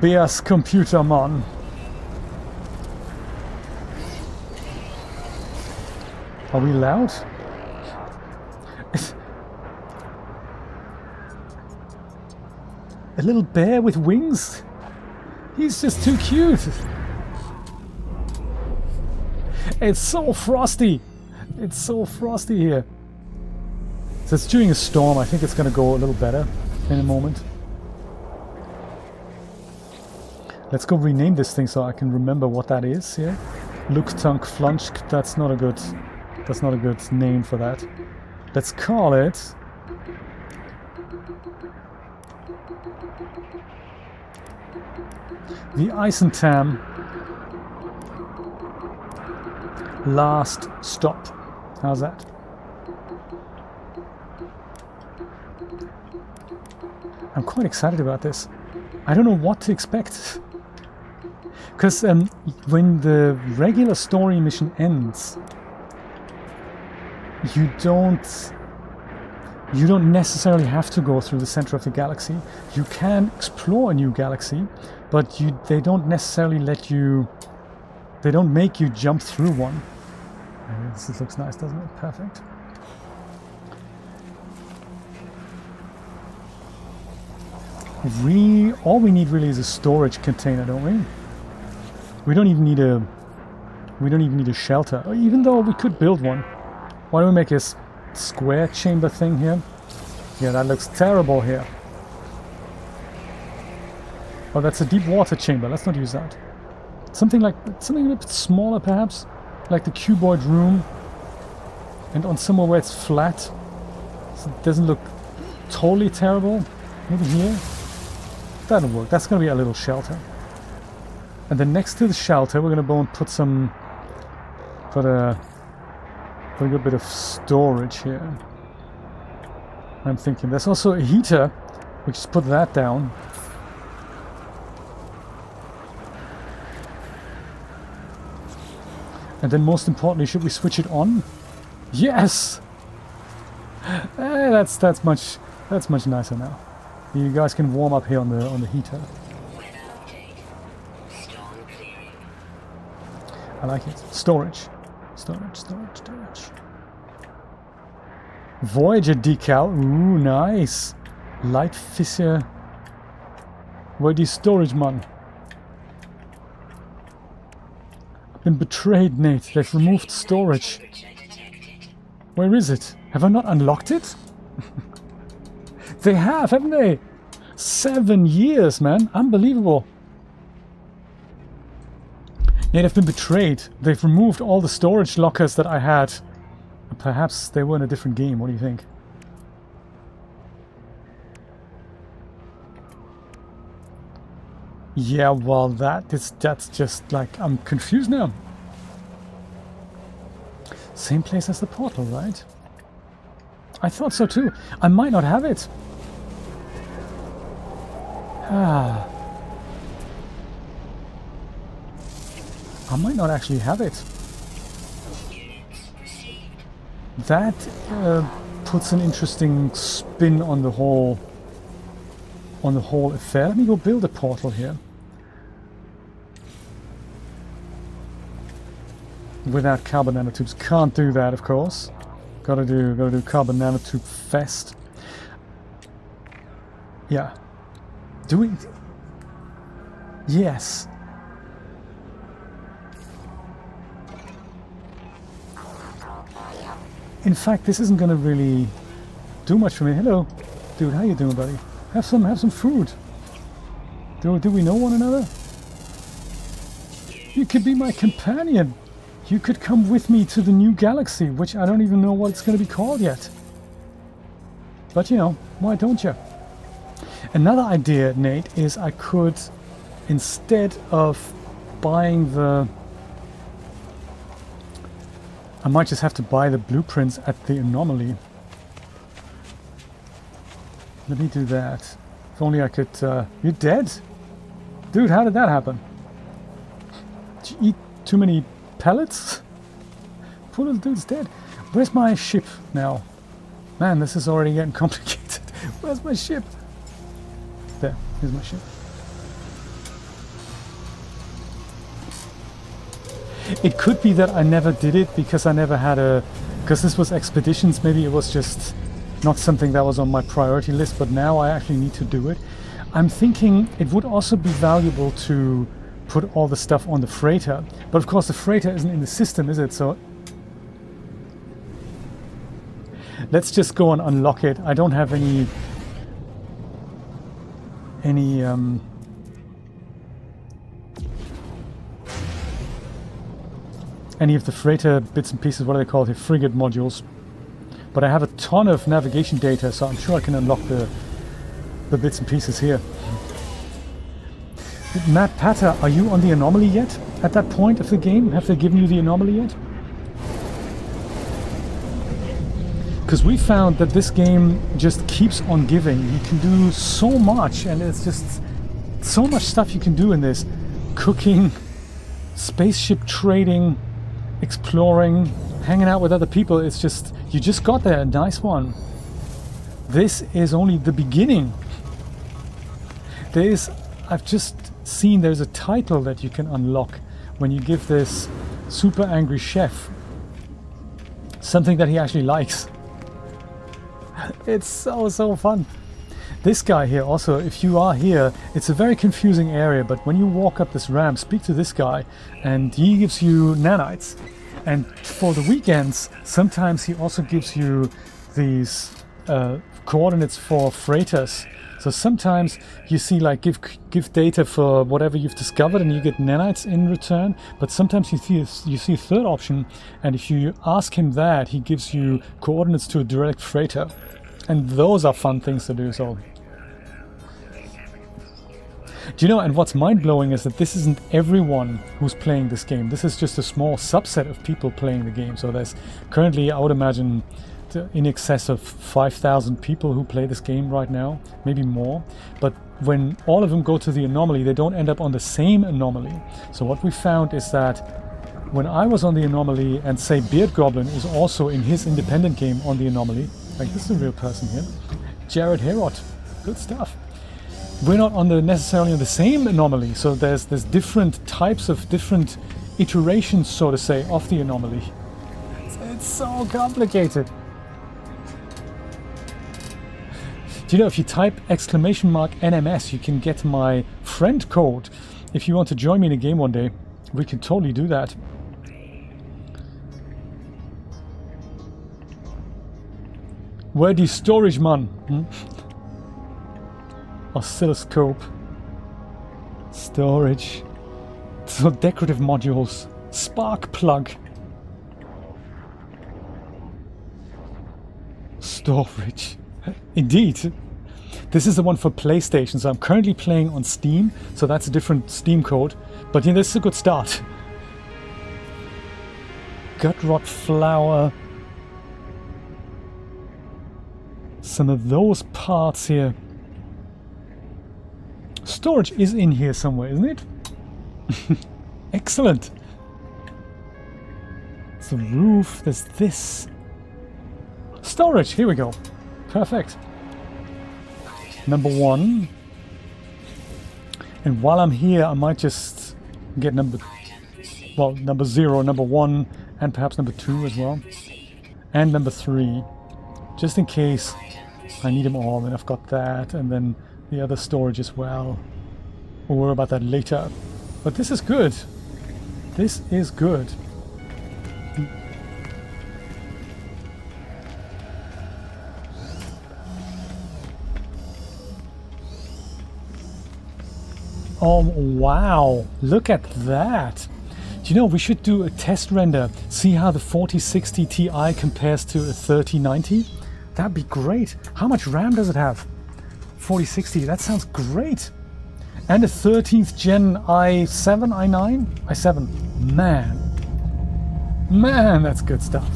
Beas computer man. Are we loud? A little bear with wings? He's just too cute. It's so frosty. It's so frosty here. So it's during a storm. I think it's going to go a little better in a moment. Let's go rename this thing so I can remember what that is here. Luktank Flunsk. That's not a good name for that. Let's call it the Eissentam Last Stop. How's that? I'm quite excited about this. I don't know what to expect. Because when the regular story mission ends, you don't necessarily have to go through the center of the galaxy. You can explore a new galaxy, but they don't necessarily let you. They don't make you jump through one. This looks nice, doesn't it? Perfect. All we need really is a storage container, don't we? We don't even need a shelter, even though we could build one. Why don't we make a square chamber thing here? Yeah, that looks terrible here. Oh, that's a deep water chamber. Let's not use that. Something a bit smaller, perhaps, like the cuboid room, and on somewhere where it's flat, so it doesn't look totally terrible. Maybe here. That'll work. That's going to be a little shelter. And then next to the shelter, we're going to go and put a good bit of storage here. I'm thinking there's also a heater. We just put that down. And then most importantly, should we switch it on? Yes! That's much nicer now. You guys can warm up here on the heater. I like it. Storage. Voyager decal. Ooh, nice. Light fissure. Where die storage, man? I've been betrayed, Nate. They've removed storage. Where is it? Have I not unlocked it? They have, haven't they? 7 years, man. Unbelievable. Yeah, they've been betrayed. They've removed all the storage lockers that I had. Perhaps they were in a different game. What do you think? Yeah, well, that's just like, I'm confused now. Same place as the portal, right? I thought so too. I might not have it. I might not actually have it. That puts an interesting spin on the whole affair. Let me go build a portal here. Without carbon nanotubes. Can't do that, of course. Gotta do carbon nanotube fest. Yeah. Doing. Yes. In fact, this isn't gonna really do much for me. Hello, dude. How you doing, buddy? Have some food. Do we know one another? You could be my companion. You could come with me to the new galaxy, which I don't even know what it's going to be called yet. But you know, why don't you? Another idea, Nate, is I could, instead of buying the... I might just have to buy the blueprints at the anomaly. Let me do that. If only I could... You're dead? Dude, how did that happen? Did you eat too many pellets? Poor little dude's dead. Where's my ship now? Man, this is already getting complicated. Where's my ship? There, here's my ship. It could be that I never did it because I never had a... Because this was expeditions, maybe it was just not something that was on my priority list, but now I actually need to do it. I'm thinking it would also be valuable to put all the stuff on the freighter. But of course the freighter isn't in the system, is it? So let's just go and unlock it. I don't have any of the freighter bits and pieces, what do they call it, the frigate modules. But I have a ton of navigation data, so I'm sure I can unlock the bits and pieces here. Matt Patter, are you on the anomaly yet? At that point of the game? Have they given you the anomaly yet? Because we found that this game just keeps on giving. You can do so much, and it's just so much stuff you can do in this. Cooking, spaceship trading, exploring, hanging out with other people. It's just, you just got there. A nice one. This is only the beginning. I've just seen there's a title that you can unlock when you give this super angry chef something that he actually likes. It's so fun. This guy here also, if you are here, it's a very confusing area, but when you walk up this ramp, speak to this guy and he gives you nanites. And for the weekends, sometimes he also gives you these coordinates for freighters. So sometimes you see like give data for whatever you've discovered and you get nanites in return. But sometimes you see a third option, and if you ask him that, he gives you coordinates to a direct freighter. And those are fun things to do. So, do you know, and what's mind-blowing is that this isn't everyone who's playing this game. This is just a small subset of people playing the game. So there's currently, I would imagine, in excess of 5,000 people who play this game right now, maybe more. But when all of them go to the anomaly, they don't end up on the same anomaly. So what we found is that when I was on the anomaly, and say Beard Goblin is also in his independent game on the anomaly, like this is a real person here, Jared Herod, good stuff. We're not necessarily on the same anomaly, so there's different types of different iterations, so to say, of the anomaly. It's so complicated. Do you know, if you type !NMS, you can get my friend code. If you want to join me in a game one day, we can totally do that. Where die storage, man? Oscilloscope. Storage. So decorative modules. Spark plug. Storage. Indeed. This is the one for PlayStation, so I'm currently playing on Steam, so that's a different Steam code. But yeah, this is a good start. Gut rot flour. Some of those parts here. Storage is in here somewhere, isn't it? Excellent. It's the roof, there's this. Storage, here we go. Perfect. Number 1. And while I'm here, I might just get number 0, number 1, and perhaps number 2 as well. And number 3. Just in case I need them all, and I've got that, and then the other storage as well. We'll worry about that later. But this is good. This is good. Oh, wow. Look at that. Do you know, we should do a test render. See how the 4060 Ti compares to a 3090? That'd be great. How much RAM does it have? 4060, that sounds great. And a 13th gen i7, i9? i7. Man, that's good stuff.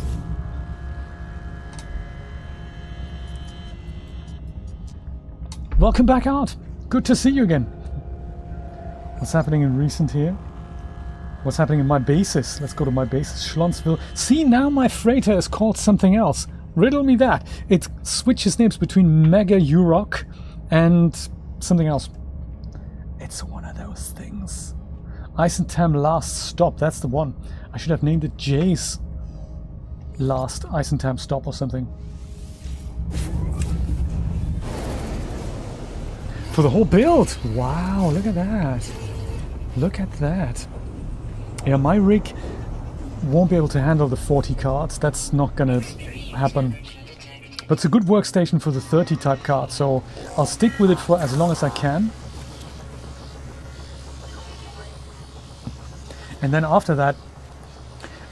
Welcome back, Art. Good to see you again. What's happening in recent here? What's happening in my bases? Let's go to my bases. Schlonsville. See, now my freighter is called something else. Riddle me that. It switches names between Mega Urok and something else. It's one of those things. Eissentam Last Stop. That's the one. I should have named it Jay's Last Eissentam Stop or something. For the whole build! Wow, look at that. Look at that. Yeah, my rig won't be able to handle the 40 cards. That's not gonna happen. But it's a good workstation for the 30 type card, so I'll stick with it for as long as I can. And then after that,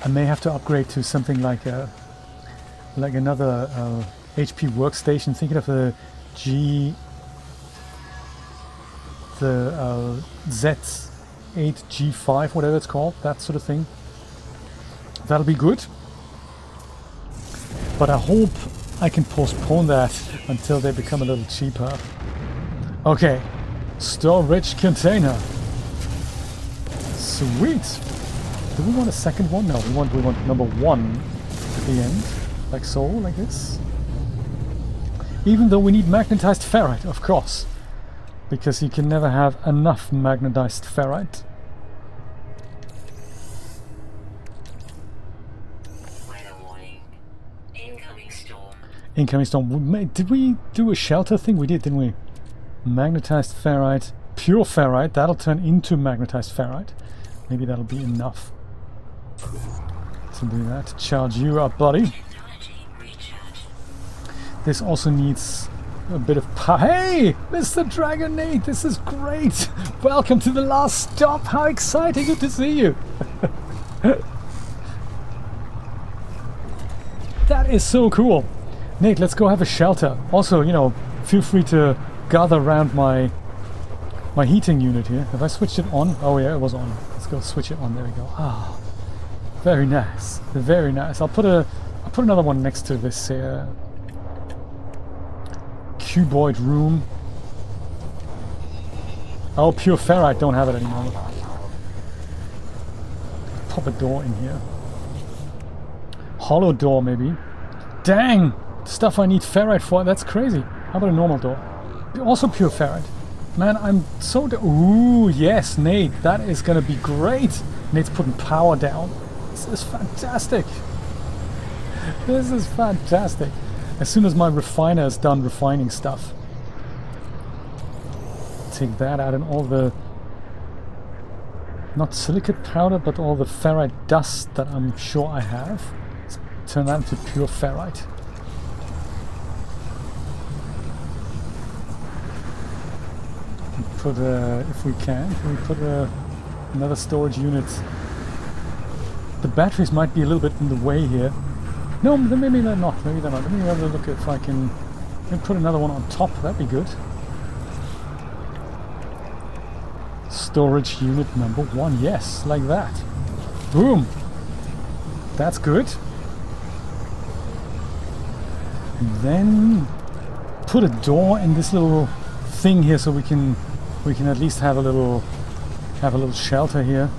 I may have to upgrade to something like another HP workstation. Thinking of the Z8G5, whatever it's called, that sort of thing. That'll be good. But I hope I can postpone that until they become a little cheaper. Okay, storage container. Sweet. Do we want a second one? No, we want number 1 at the end, like so, like this. Even though we need magnetized ferrite, of course, because you can never have enough magnetized ferrite. Incoming storm. Did we do a shelter thing? We did, didn't we? Magnetized ferrite, pure ferrite. That'll turn into magnetized ferrite. Maybe that'll be enough to do that. Charge you up, buddy. This also needs a bit of power. Hey, Mr. Dragonade, this is great. Welcome to the last stop. How exciting! Good to see you. That is so cool. Nate, let's go have a shelter. Also, you know, feel free to gather around my heating unit here. Have I switched it on? Oh yeah, it was on. Let's go switch it on. There we go. Ah, very nice. Very nice. I'll put another one next to this cuboid room. Oh, pure ferrite. Don't have it anymore. Pop a door in here. Hollow door, maybe. Dang! Stuff I need ferrite for. That's crazy. How about a normal door? Also pure ferrite. Man, I'm so... Ooh, yes, Nate. That is going to be great. Nate's putting power down. This is fantastic. This is fantastic. As soon as my refiner is done refining stuff. Take that out and all the... Not silicate powder, but all the ferrite dust that I'm sure I have. Let's turn that into pure ferrite. Put if we can we put another storage unit. The batteries might be a little bit in the way here. No, maybe they're not. Maybe they're not. Let me have a look if I can put another one on top. That'd be good. Storage unit number 1. Yes, like that. Boom. That's good. And then put a door in this little thing here so we can at least have a little shelter here.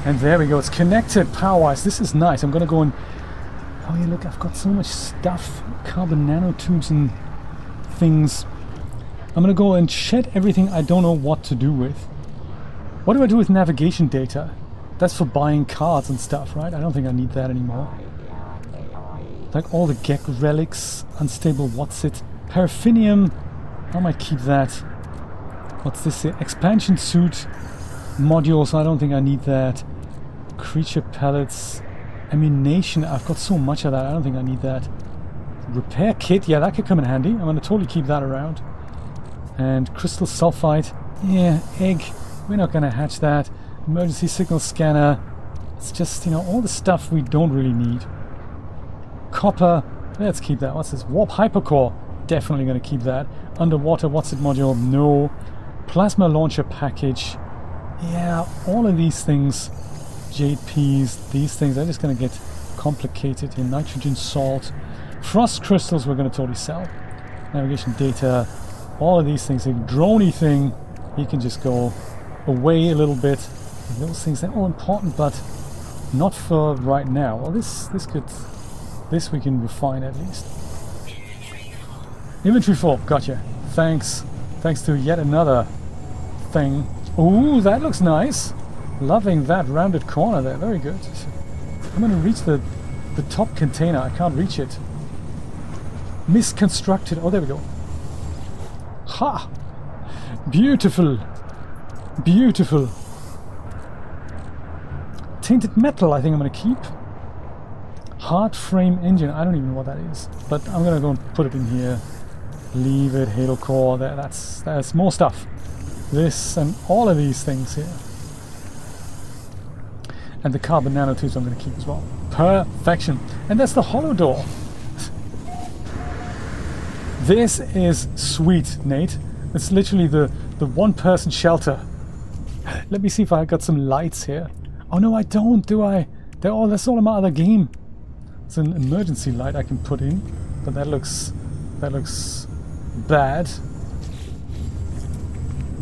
And there we go. It's connected power-wise. This is nice. I'm gonna go and... Oh yeah, look, I've got so much stuff. Carbon nanotubes and things. I'm gonna go and shed everything I don't know what to do with. What do I do with navigation data? That's for buying cards and stuff, right? I don't think I need that anymore. Like all the Gek relics, unstable what's-it, paraffinium, I might keep that. What's this here? Expansion suit modules, I don't think I need that. Creature pellets, ammunition, I've got so much of that, I don't think I need that. Repair kit, yeah, that could come in handy. I'm going to totally keep that around. And crystal sulfite, yeah, egg, we're not going to hatch that. Emergency signal scanner, it's just, you know, all the stuff we don't really need. Copper, let's keep that. What's this? Warp hypercore, definitely going to keep that. Underwater what's it module, no. Plasma launcher package, yeah, all of these things. JPs, these things are just going to get complicated here. Nitrogen salt, frost crystals we're going to totally sell. Navigation data, all of these things. A droney thing, you can just go away a little bit. And those things, they're all important, but not for right now. Well, this we can refine at least. Inventory full, gotcha. Thanks to yet another thing. Ooh, that looks nice. Loving that rounded corner there, very good. I'm gonna reach the top container, I can't reach it. misconstructed. Oh, there we go. Ha! Beautiful. Beautiful. Tainted metal, I think I'm going to keep. Hard frame engine. I don't even know what that is. But I'm going to go and put it in here. Leave it. Halo core. There, that's more stuff. This and all of these things here. And the carbon nanotubes I'm going to keep as well. Perfection. And that's the hollow door. This is sweet, Nate. It's literally the one-person shelter. Let me see if I got some lights here. Oh no, I don't, do I? That's all in my other game. It's an emergency light I can put in, but that looks bad.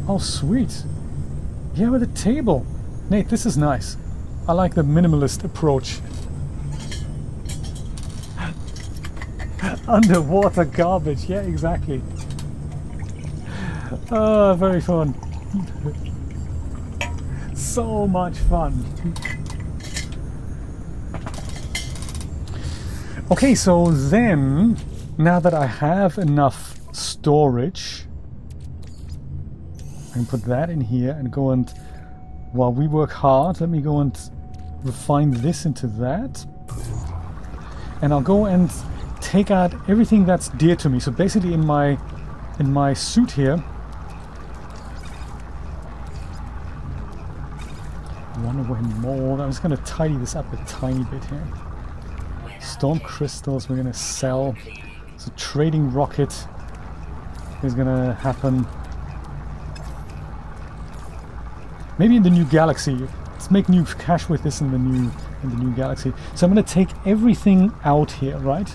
Oh, sweet. Yeah, with a table. Nate, this is nice. I like the minimalist approach. Underwater garbage, yeah, exactly. Oh, very fun. So much fun. Okay, so then, now that I have enough storage, I can put that in here and go and, while we work hard, let me go and refine this into that. And I'll go and take out everything that's dear to me. So basically in my suit here, one away more. I'm just going to tidy this up a tiny bit here. Storm crystals we're going to sell. So trading rocket is going to happen. Maybe in the new galaxy. Let's make new cash with this in the new galaxy. So I'm going to take everything out here, right?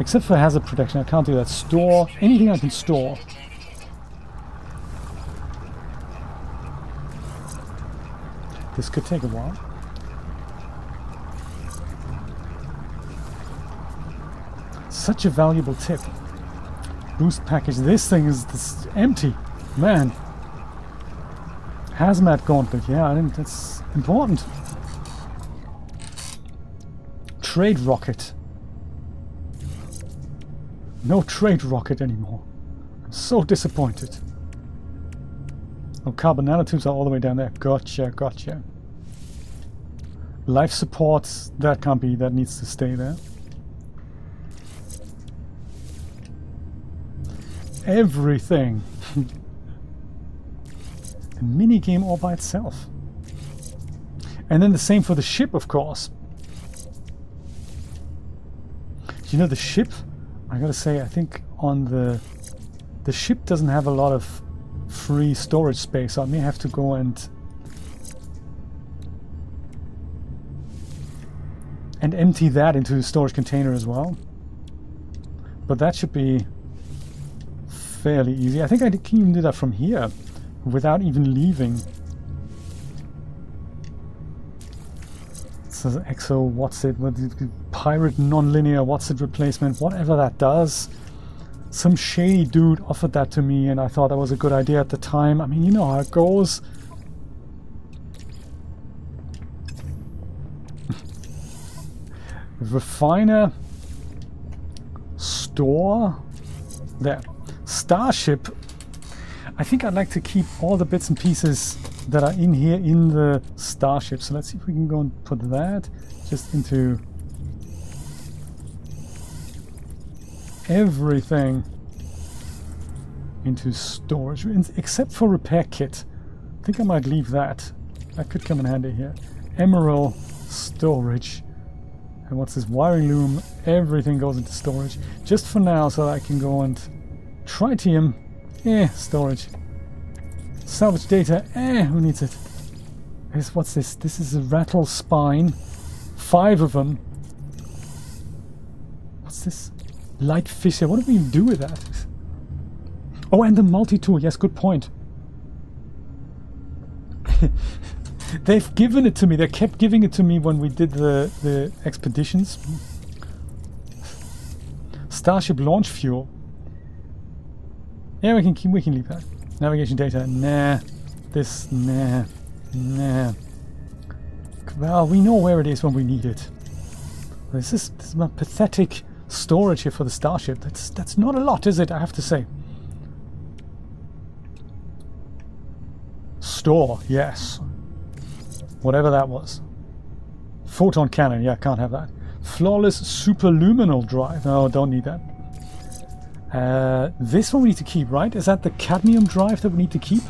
Except for hazard protection, I can't do that. Store anything I can store. This could take a while. Such a valuable tip. Boost package. This thing is empty. Man. Hazmat gauntlet. Yeah, I think that's important. Trade rocket. No trade rocket anymore. I'm so disappointed. Oh, carbon nanotubes are all the way down there. Gotcha, gotcha. Life support, that can't be, that needs to stay there. Everything. A mini game all by itself. And then the same for the ship, of course. You know, the ship, I gotta say, I think on the ship doesn't have a lot of free storage space, so I may have to go and empty that into a storage container as well. But that should be fairly easy. I think I can even do that from here without even leaving. It says exo, what's it? Pirate non-linear, what's it replacement? Whatever that does. Some shady dude offered that to me and I thought that was a good idea at the time. I mean, you know how it goes. Refiner. Store. There. Starship. I think I'd like to keep all the bits and pieces that are in here in the starship. So let's see if we can go and put that just into everything into storage, except for repair kit. I think I might leave that. That could come in handy here. Emerald storage. And what's this? Wiring loom. Everything goes into storage. Just for now, so that I can go and tritium. Storage. Salvage data. Who needs it? What's this? This is a rattle spine. 5 of them. What's this? Light fisher. What do we do with that? Oh, and the multi-tool. Yes, good point. They've given it to me. They kept giving it to me when we did the expeditions. Starship launch fuel. Yeah, we can leave that. Navigation data. Nah. This. Nah. Nah. Well, we know where it is when we need it. This is my pathetic storage here for the starship. That's not a lot, is it? I have to say. Store, yes. Whatever that was. Photon cannon, yeah, can't have that. Flawless superluminal drive. No, don't need that. This one we need to keep, right? Is that the cadmium drive that we need to keep?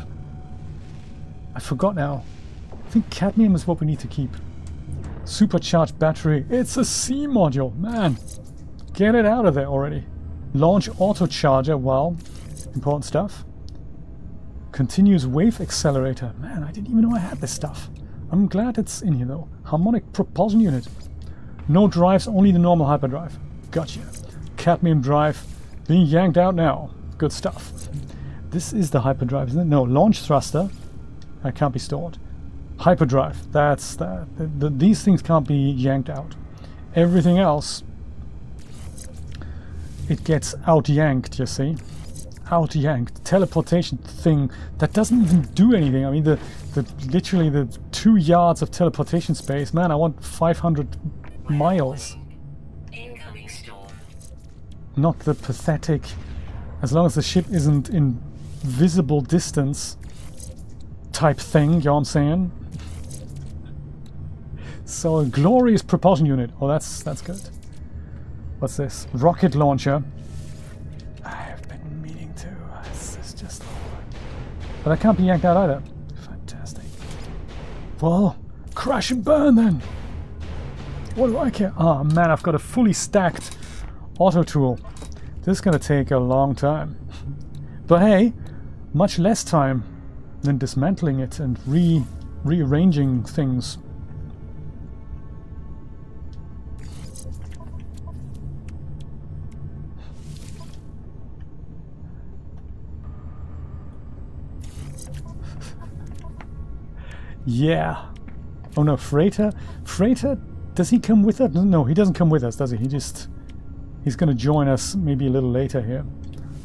I forgot now. I think cadmium is what we need to keep. Supercharged battery. It's a C module, man. Get it out of there already. Launch auto charger. Well, important stuff. Continuous wave accelerator. Man, I didn't even know I had this stuff. I'm glad it's in here though. Harmonic propulsion unit. No drives, only the normal hyperdrive. Gotcha. Cadmium drive being yanked out now. Good stuff. This is the hyperdrive, isn't it? No, launch thruster. That can't be stored. Hyperdrive. That's that. These things can't be yanked out. Everything else, it gets out yanked, you see. Out yanked. Teleportation thing that doesn't even do anything. I mean, literally the 2 yards of teleportation space. Man, I want 500 miles. Incoming storm. Not the pathetic, as long as the ship isn't in visible distance type thing, you know what I'm saying? So a glorious propulsion unit. Oh, that's good. What's this? Rocket launcher. I've been meaning to. This is just... But that can't be yanked out either. Fantastic. Well, crash and burn then. What do I care? Oh man, I've got a fully stacked auto tool. This is going to take a long time. But hey, much less time than dismantling it and rearranging things. Yeah. Oh no, Freighter? Freighter? Does he come with us? No, he doesn't come with us, does he? He's going to join us maybe a little later here.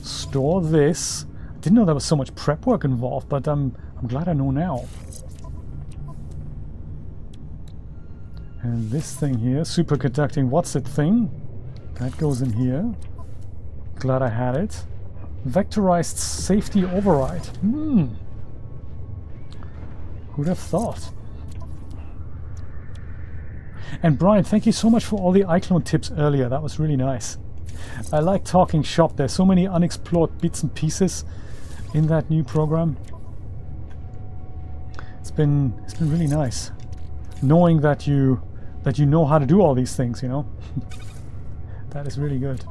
Store this. I didn't know there was so much prep work involved, but I'm glad I know now. And this thing here, superconducting what's it thing? That goes in here. Glad I had it. Vectorized safety override. Who'd have thought? And Brian, thank you so much for all the iClone tips earlier. That was really nice. I like talking shop. There's so many unexplored bits and pieces in that new program. It's been really nice knowing that you know how to do all these things, you know. That is really good.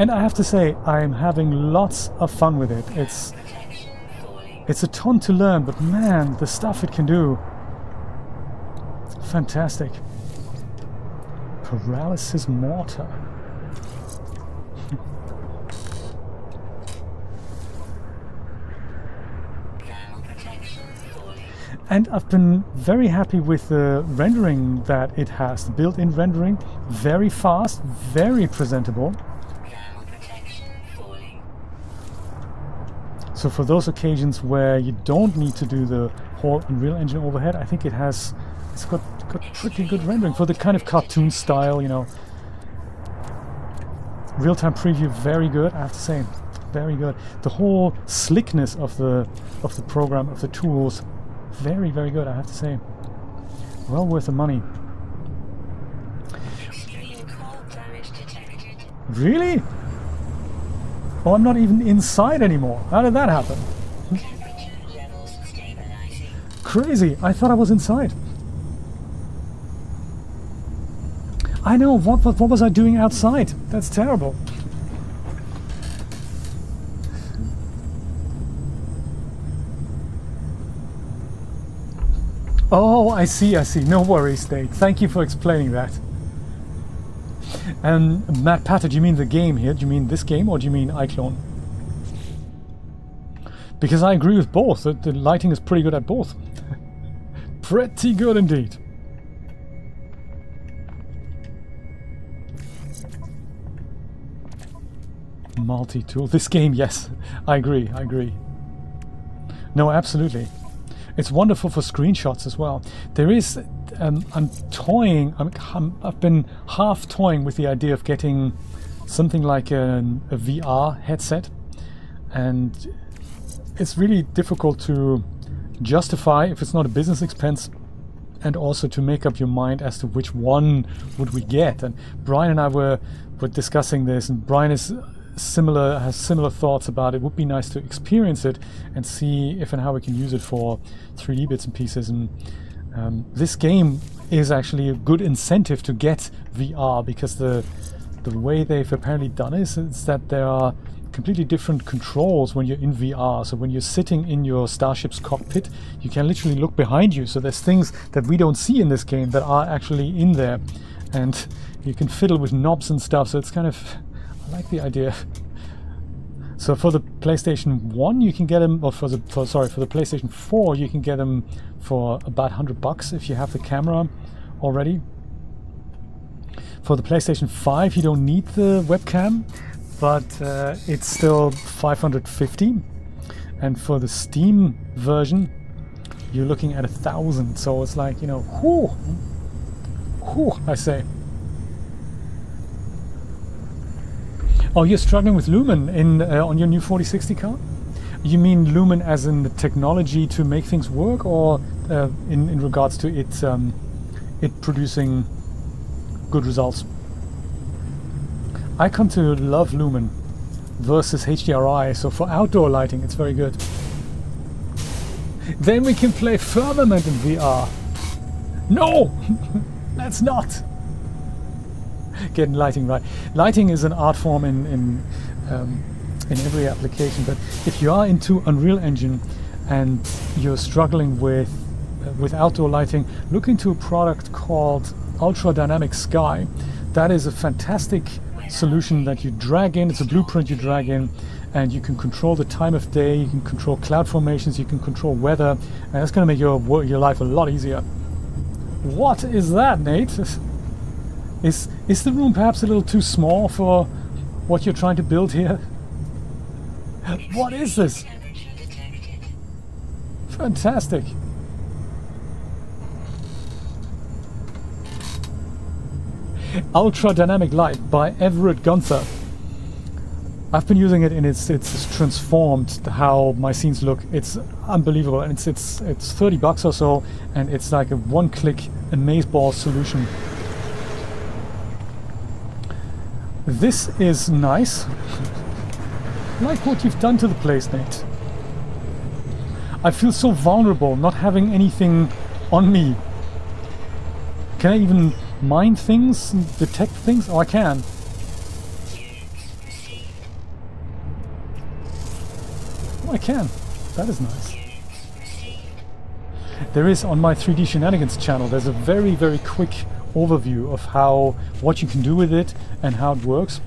And I have to say, I'm having lots of fun with it. It's a ton to learn, but man, the stuff it can do. Fantastic. Paralysis mortar. And I've been very happy with the rendering that it has. The built-in rendering, very fast, very presentable. So for those occasions where you don't need to do the whole Unreal Engine overhead, I think it's got pretty good rendering for the kind of cartoon style, you know. Real-time preview, very good, I have to say. Very good. The whole slickness of the program, of the tools, very, very good, I have to say. Well worth the money. Extreme cold damage detected. Really? Oh, I'm not even inside anymore. How did that happen? Temperature levels stabilizing. Crazy. I thought I was inside. I know. What was I doing outside? That's terrible. Oh, I see. No worries, Dave. Thank you for explaining that. And Matt Patter, do you mean the game here? Do you mean this game or do you mean iClone? Because I agree with both. The lighting is pretty good at both. Pretty good indeed. Multi-tool. This game, yes. I agree. No, absolutely. It's wonderful for screenshots as well. There is I'm toying. I've been half toying with the idea of getting something like a VR headset, and it's really difficult to justify if it's not a business expense, and also to make up your mind as to which one would we get. And Brian and I were discussing this, and Brian has similar thoughts about it. It would be nice to experience it and see if and how we can use it for 3D bits and pieces. And this game is actually a good incentive to get VR, because the way they've apparently done it is that there are completely different controls when you're in VR. So when you're sitting in your starship's cockpit, you can literally look behind you. So there's things that we don't see in this game that are actually in there, and you can fiddle with knobs and stuff. So it's kind of, I like the idea. So for the PlayStation 1 you can get them, or for the PlayStation 4 you can get them for about $100 if you have the camera already. For the PlayStation 5 you don't need the webcam, but it's still $550, and for the Steam version you're looking at $1,000. So it's like, you know, whew, I say. Oh, you're struggling with Lumen on your new 4060 card? You mean Lumen as in the technology to make things work, or in regards to it producing good results? I come to love Lumen versus HDRI, so for outdoor lighting it's very good. Then we can play Firmament in VR. No! That's not! Getting lighting right. Lighting is an art form in every application, but if you are into Unreal Engine and you're struggling with outdoor lighting, look into a product called Ultra Dynamic Sky. That is a fantastic solution that you drag in. It's a blueprint you drag in, and you can control the time of day, you can control cloud formations, you can control weather, and that's going to make your life a lot easier. What is that, Nate? Is the room perhaps a little too small for what you're trying to build here? What is this? Fantastic. Ultra Dynamic Light by Everett Gunther. I've been using it, and it's transformed how my scenes look. It's unbelievable, and it's $30 or so, and it's like a one-click amazeball solution. This is nice. Like what you've done to the place, Nate. I feel so vulnerable not having anything on me. Can I even mine things and detect things? Oh, I can. Oh, I can. That is nice. There is, on my 3D Shenanigans channel, there's a very, very quick overview of what you can do with it and how it works.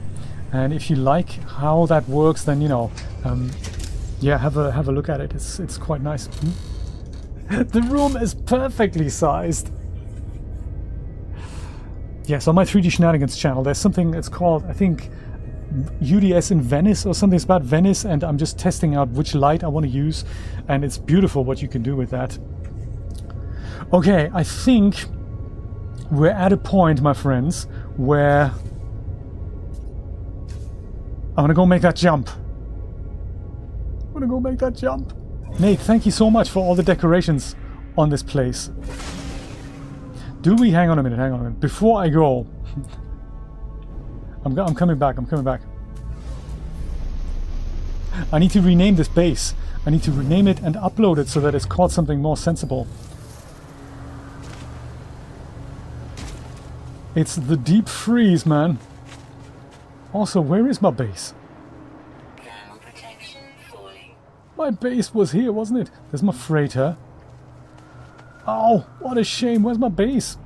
And if you like how that works, then, you know, yeah, have a look at it. It's quite nice. The room is perfectly sized. Yes, on my 3D Shenanigans channel, there's something that's called, I think, UDS in Venice or something. It's about Venice, and I'm just testing out which light I want to use, and it's beautiful what you can do with that. Okay, I think we're at a point, my friends, where I'm gonna go make that jump. Nate, thank you so much for all the decorations on this place. Hang on a minute. Before I go, I'm coming back. I need to rename this base. I need to rename it and upload it so that it's called something more sensible. It's the Deep Freeze, man. Also, where is my base? Thermal protection falling. My base was here, wasn't it? There's my freighter. Oh, what a shame. Where's my base?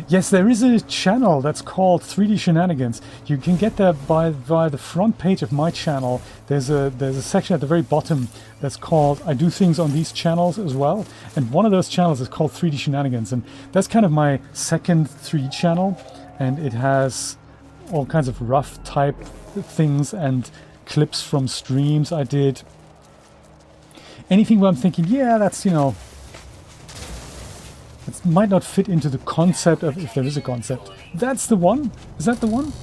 Yes, there is a channel that's called 3D Shenanigans. You can get there via the front page of my channel. There's a section at the very bottom that's called I do things on these channels as well. And one of those channels is called 3D Shenanigans. And that's kind of my second 3D channel. And it has all kinds of rough type things and clips from streams I did. Anything where I'm thinking, yeah, that's, you know, it might not fit into the concept of, if there is a concept. That's the one? Is that the one?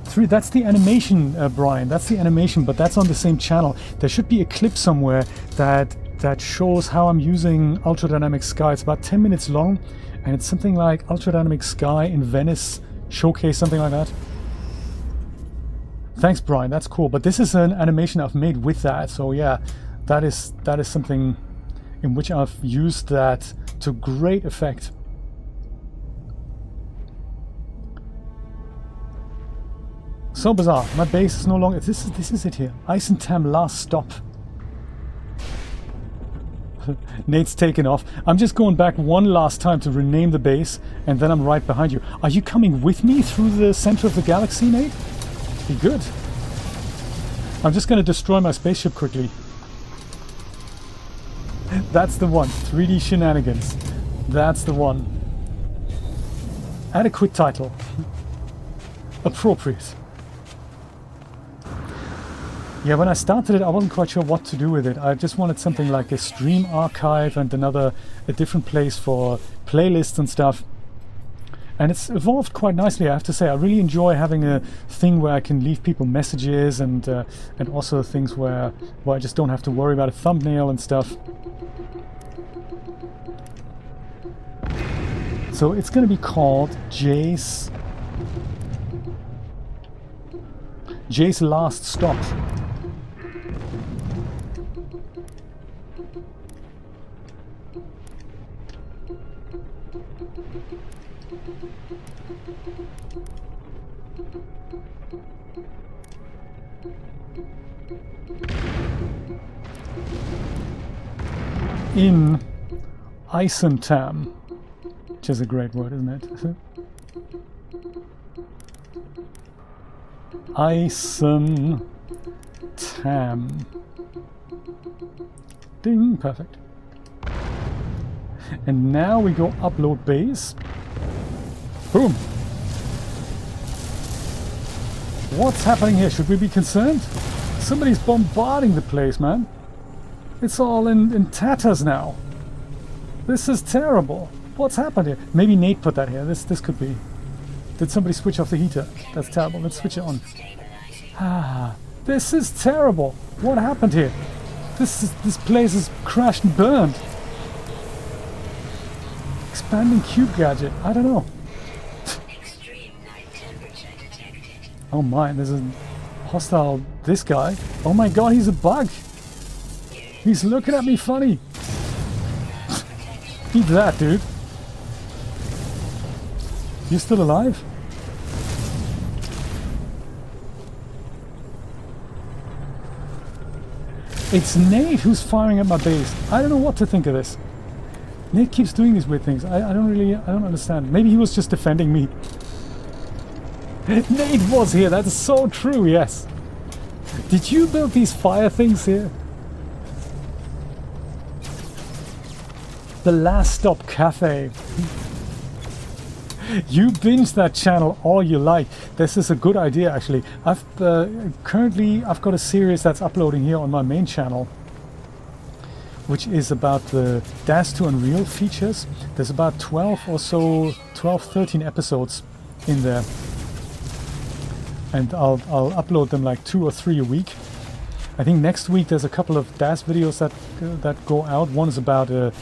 3, that's the animation, Brian. That's the animation, but that's on the same channel. There should be a clip somewhere that shows how I'm using Ultra Dynamic Sky. It's about 10 minutes long, and it's something like Ultra Dynamic Sky in Venice showcase, something like that. Thanks, Brian. That's cool. But this is an animation I've made with that. So yeah, that is something in which I've used that to great effect. So bizarre. My base is no longer. This is it here. Eissentam last stop. Nate's taken off. I'm just going back one last time to rename the base, and then I'm right behind you. Are you coming with me through the center of the galaxy, Nate? Be good. I'm just going to destroy my spaceship quickly. That's the one. 3D shenanigans. That's the one. Adequate title. Appropriate. Yeah, when I started it, I wasn't quite sure what to do with it. I just wanted something like a stream archive and a different place for playlists and stuff. And it's evolved quite nicely, I have to say. I really enjoy having a thing where I can leave people messages and also things where I just don't have to worry about a thumbnail and stuff. So it's going to be called Jay's Last Stop. In Eissentam, which is a great word, isn't it? Eissentam. Ding, perfect. And now we go upload base. Boom. What's happening here? Should we be concerned? Somebody's bombarding the place, man. It's all in tatters now. This is terrible. What's happened here? Maybe Nate put that here. This could be. Did somebody switch off the heater? That's terrible. Let's switch it on. Ah, this is terrible. What happened here? This place is crashed and burned. Expanding cube gadget. I don't know. Extreme night temperature detected. Oh my, there's a hostile. This guy. Oh my god, he's a bug. He's looking at me funny. Eat that, dude. You still alive? It's Nate who's firing at my base. I don't know what to think of this. Nate keeps doing these weird things. I don't understand. Maybe he was just defending me. Nate was here. That is so true, yes. Did you build these fire things here? The Last Stop Cafe. You binge that channel all you like. This is a good idea, actually. Currently I've got a series that's uploading here on my main channel, which is about the Dash to Unreal features. There's about 12 or so, 13 episodes in there, and I'll upload them like 2 or 3 a week. I think next week there's a couple of Dash videos that go out. One is about a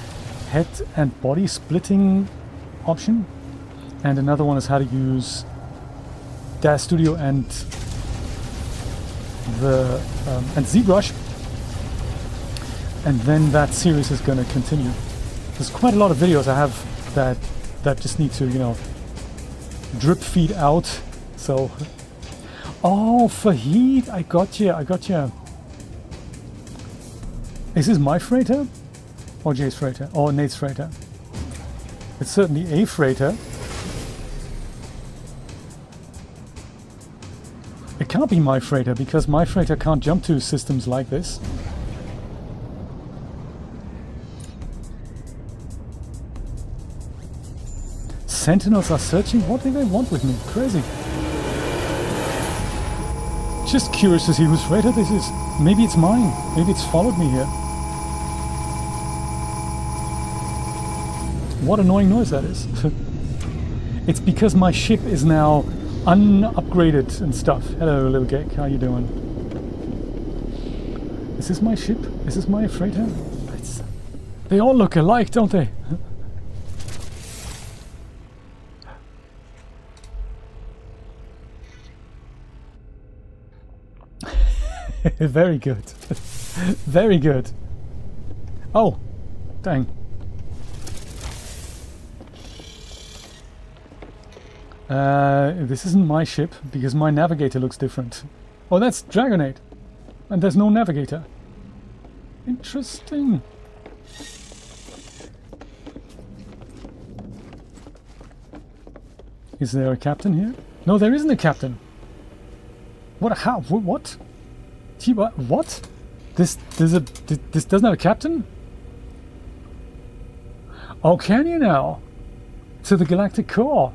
head and body splitting option, and another one is how to use Dash Studio and ZBrush. And then that series is going to continue. There's quite a lot of videos I have that just need to, you know, drip feed out. So, oh, Fahid, I got you. Is this my freighter? Or Jay's freighter? Or Nate's freighter? It's certainly a freighter. It can't be my freighter, because my freighter can't jump to systems like this. Sentinels are searching? What do they want with me? Crazy. just curious to see whose freighter this is. Maybe it's mine. Maybe it's followed me here. What annoying noise that is. It's because my ship is now unupgraded and stuff. Hello, little Gek. How you doing? Is this my ship? Is this my freighter? They all look alike, don't they? Very good. Very good. Oh, dang. This isn't my ship because my navigator looks different. Oh, that's Dragonade. And there's no navigator. Interesting. Is there a captain here? No, there isn't a captain. What? How? What? Gee, what? This doesn't have a captain? Oh, can you now? To the Galactic Core.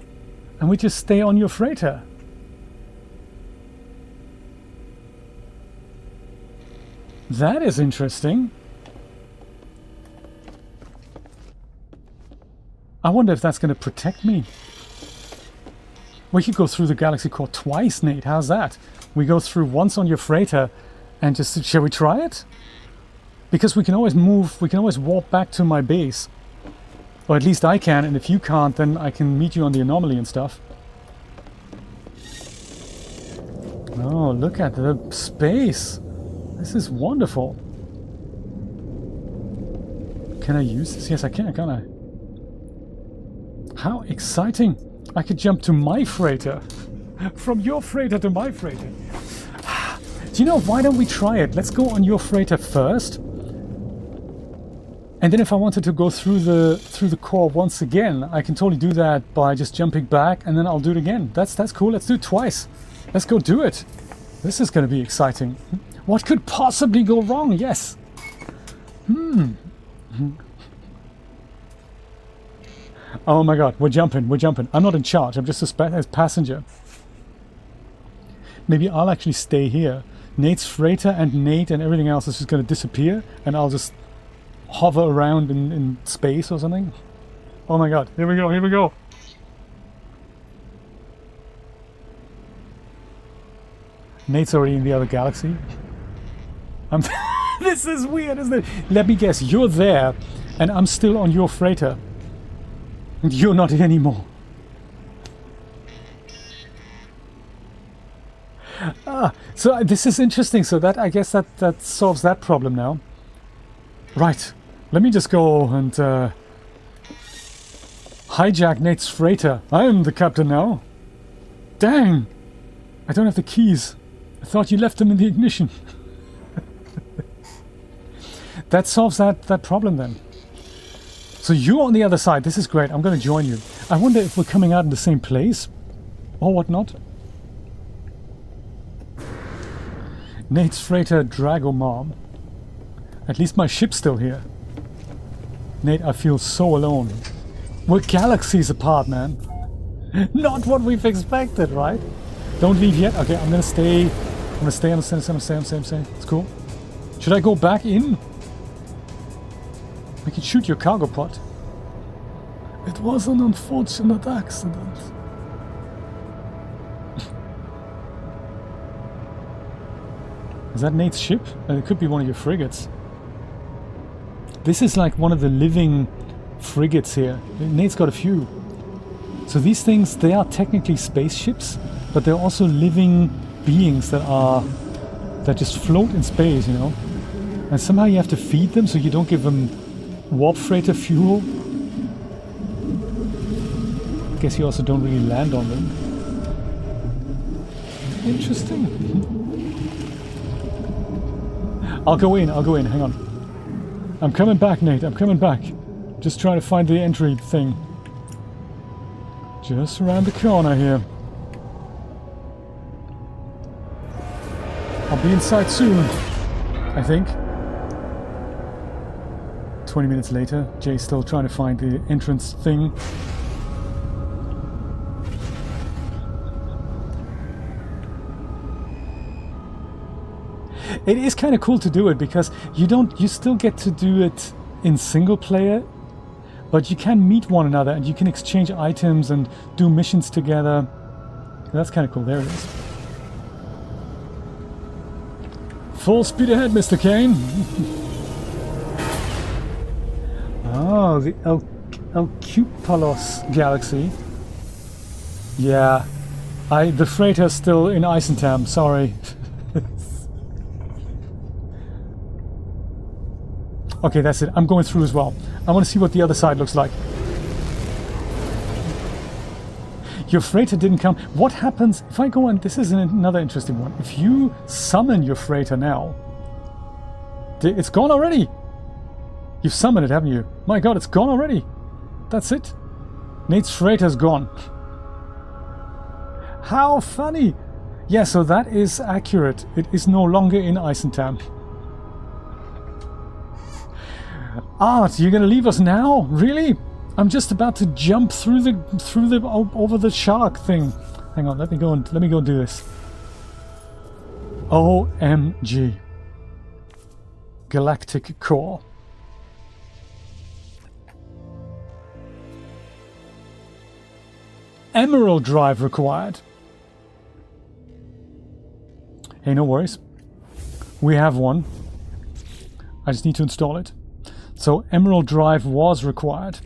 And we just stay on your freighter. That is interesting. I wonder if that's going to protect me. We could go through the Galaxy Core twice, Nate. How's that? We go through once on your freighter and just... Shall we try it? Because we can always move, we can always warp back to my base. Or at least I can, and if you can't, then I can meet you on the anomaly and stuff. Oh, look at the space. This is wonderful. Can I use this? Yes, I can, can't I? How exciting. I could jump to my freighter. From your freighter to my freighter. Do you know, why don't we try it? Let's go on your freighter first. And then if I wanted to go through the core once again, I can totally do that by just jumping back, and then I'll do it again. That's cool. Let's do it twice. Let's go do it. This is going to be exciting. What could possibly go wrong? Yes. Oh my god, we're jumping. I'm not in charge. I'm just a passenger. Maybe I'll actually stay here. Nate's freighter and Nate and everything else is just going to disappear, and I'll just hover around in space or something. Oh my god, here we go. Nate's already in the other galaxy. This is weird, isn't it? Let me guess, you're there and I'm still on your freighter and you're not here anymore. So this is interesting. So that, I guess that solves that problem now. Right, let me just go and hijack Nate's freighter. I'm the captain now. Dang, I don't have the keys. I thought you left them in the ignition. That solves that problem then. So you're on the other side. This is great. I'm going to join you. I wonder if we're coming out in the same place or whatnot. Nate's freighter Dragomom. At least my ship's still here. Nate, I feel so alone. We're galaxies apart, man. Not what we've expected, right? Don't leave yet. Okay, I'm gonna stay. I'm gonna stay on the same. It's cool. Should I go back in? We can shoot your cargo pod. It was an unfortunate accident. Is that Nate's ship? It could be one of your frigates. This is like one of the living frigates here. Nate's got a few. So these things, they are technically spaceships, but they're also living beings that just float in space, you know. And somehow you have to feed them so you don't give them warp freighter fuel. I guess you also don't really land on them. Interesting. I'll go in, hang on. I'm coming back, Nate, I'm coming back. Just trying to find the entry thing. Just around the corner here. I'll be inside soon, I think. 20 minutes later, Jay's still trying to find the entrance thing. It is kind of cool to do it because you still get to do it in single player, but you can meet one another and you can exchange items and do missions together. That's kind of cool. There it is. Full speed ahead, Mr. Kane. Oh, the Elcupalos galaxy. Yeah, the freighter's still in Eissentam. Sorry. Okay, that's it. I'm going through as well. I want to see what the other side looks like. Your freighter didn't come. What happens if I go on? This is another interesting one. If you summon your freighter now, it's gone already. You've summoned it, haven't you? My god, it's gone already. That's it. Nate's freighter's gone. How funny. Yeah, so that is accurate. It is no longer in Eissentam. Art, you're gonna leave us now? Really? I'm just about to jump through the over the shark thing. Hang on, let me go and do this. OMG. Galactic core. Emerald drive required. Hey, no worries. We have one. I just need to install it. So Emerald drive was required.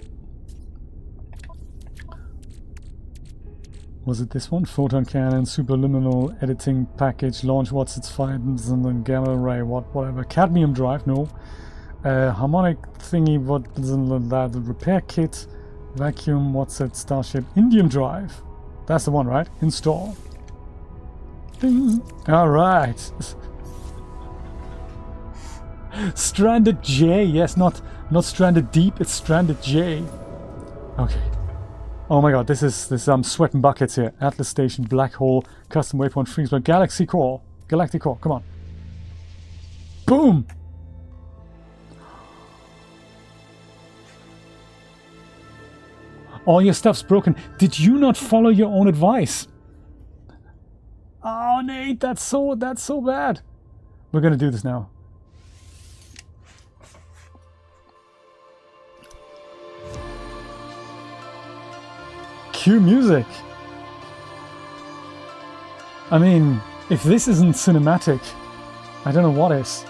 Was it this one? Photon cannon, superluminal editing package, launch, what's its findings, and then gamma ray, whatever. Cadmium drive, no. Harmonic thingy, what is that? The repair kit, vacuum, what's it? Starship, indium drive. That's the one, right? Install. Ding. All right. Stranded J, yes, not stranded deep, it's stranded J. Okay. Oh my god, this is I'm sweating buckets here. Atlas Station, black hole, custom waypoint, Freesburg, Galaxy Core, Galactic Core, come on. Boom! All your stuff's broken. Did you not follow your own advice? Oh Nate, that's so bad. We're gonna do this now. Cue music. I mean, if this isn't cinematic, I don't know what is.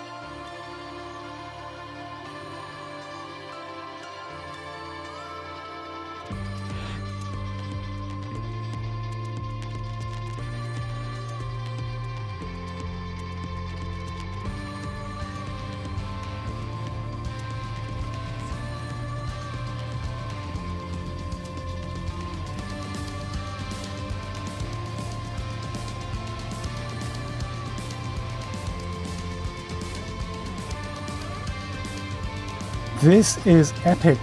This is epic.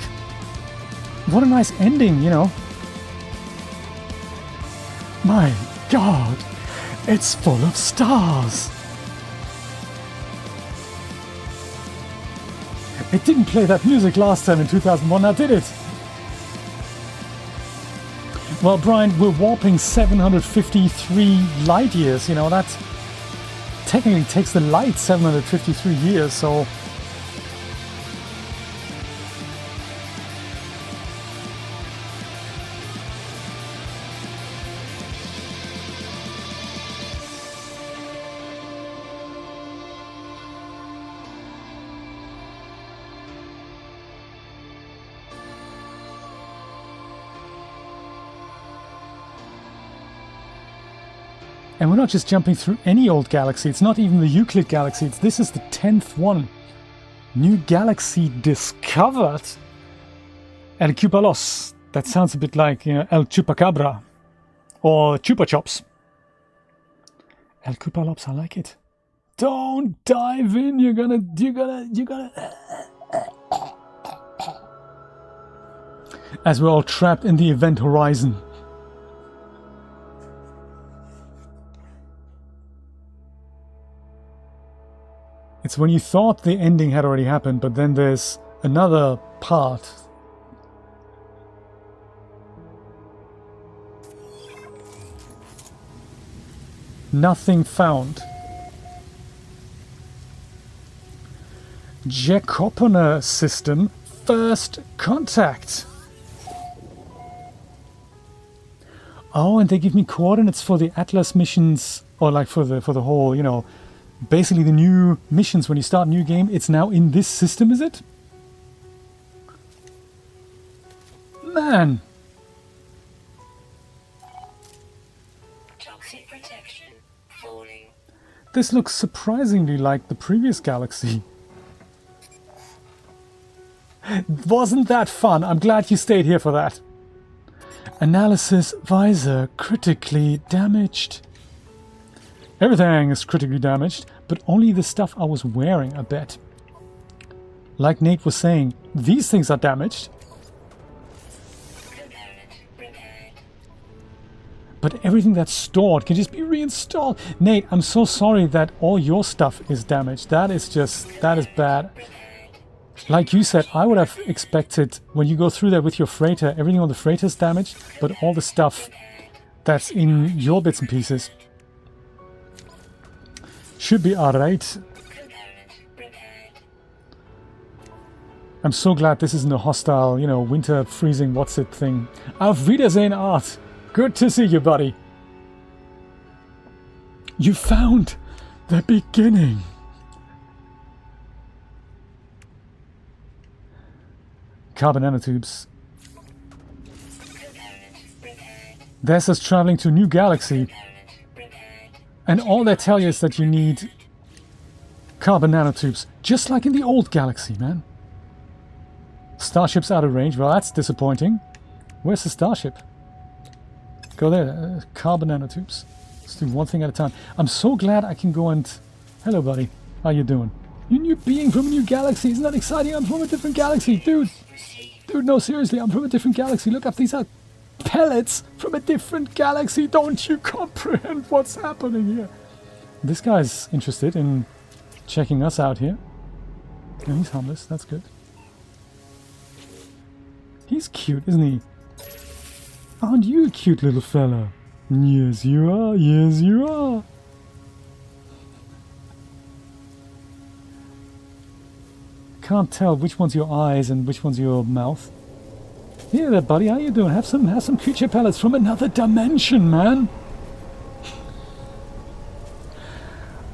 What a nice ending, you know. My god, it's full of stars. It didn't play that music last time in 2001, now did it? Well, Brian, we're warping 753 light years, you know, that technically takes the light 753 years, so... And we're not just jumping through any old galaxy, it's not even the Euclid galaxy, this is the 10th one. New galaxy discovered. El Cupalos. That sounds a bit like, you know, El Chupacabra. Or Chupa Chops. El Cupalos, I like it. Don't dive in, you're gonna... As we're all trapped in the event horizon. It's when you thought the ending had already happened, but then there's another part. Nothing found. Gekspedition system first contact. Oh, and they give me coordinates for the Atlas missions, or like for the whole, you know, basically the new missions when you start a new game. It's now in this system, is it? Man. Toxic protection falling. This looks surprisingly like the previous galaxy. Wasn't that fun? I'm glad you stayed here for that. Analysis visor critically damaged. Everything is critically damaged, but only the stuff I was wearing, I bet. Like Nate was saying, these things are damaged. But everything that's stored can just be reinstalled. Nate, I'm so sorry that all your stuff is damaged. That is bad. Like you said, I would have expected when you go through there with your freighter, everything on the freighter is damaged, but all the stuff that's in your bits and pieces should be alright. I'm so glad this isn't a hostile, you know, winter freezing what's it thing. Auf Wiedersehen, Art. Good to see you, buddy. You found the beginning. Carbon nanotubes. This is traveling to a new galaxy. And all they tell you is that you need carbon nanotubes. Just like in the old galaxy, man. Starship's out of range. Well, that's disappointing. Where's the starship? Go there. Carbon nanotubes. Let's do one thing at a time. I'm so glad I can go and... Hello, buddy. How you doing? You new being from a new galaxy. Isn't that exciting? I'm from a different galaxy. Dude, no, seriously. I'm from a different galaxy. Look up, these are pellets from a different galaxy. Don't you comprehend what's happening here? This guy's interested in checking us out here. And he's harmless. That's good. He's cute, isn't he? Aren't you a cute little fella? Yes, you are. Yes, you are. Can't tell which one's your eyes and which one's your mouth. Here there, buddy. How you doing? Have some creature pellets from another dimension, man.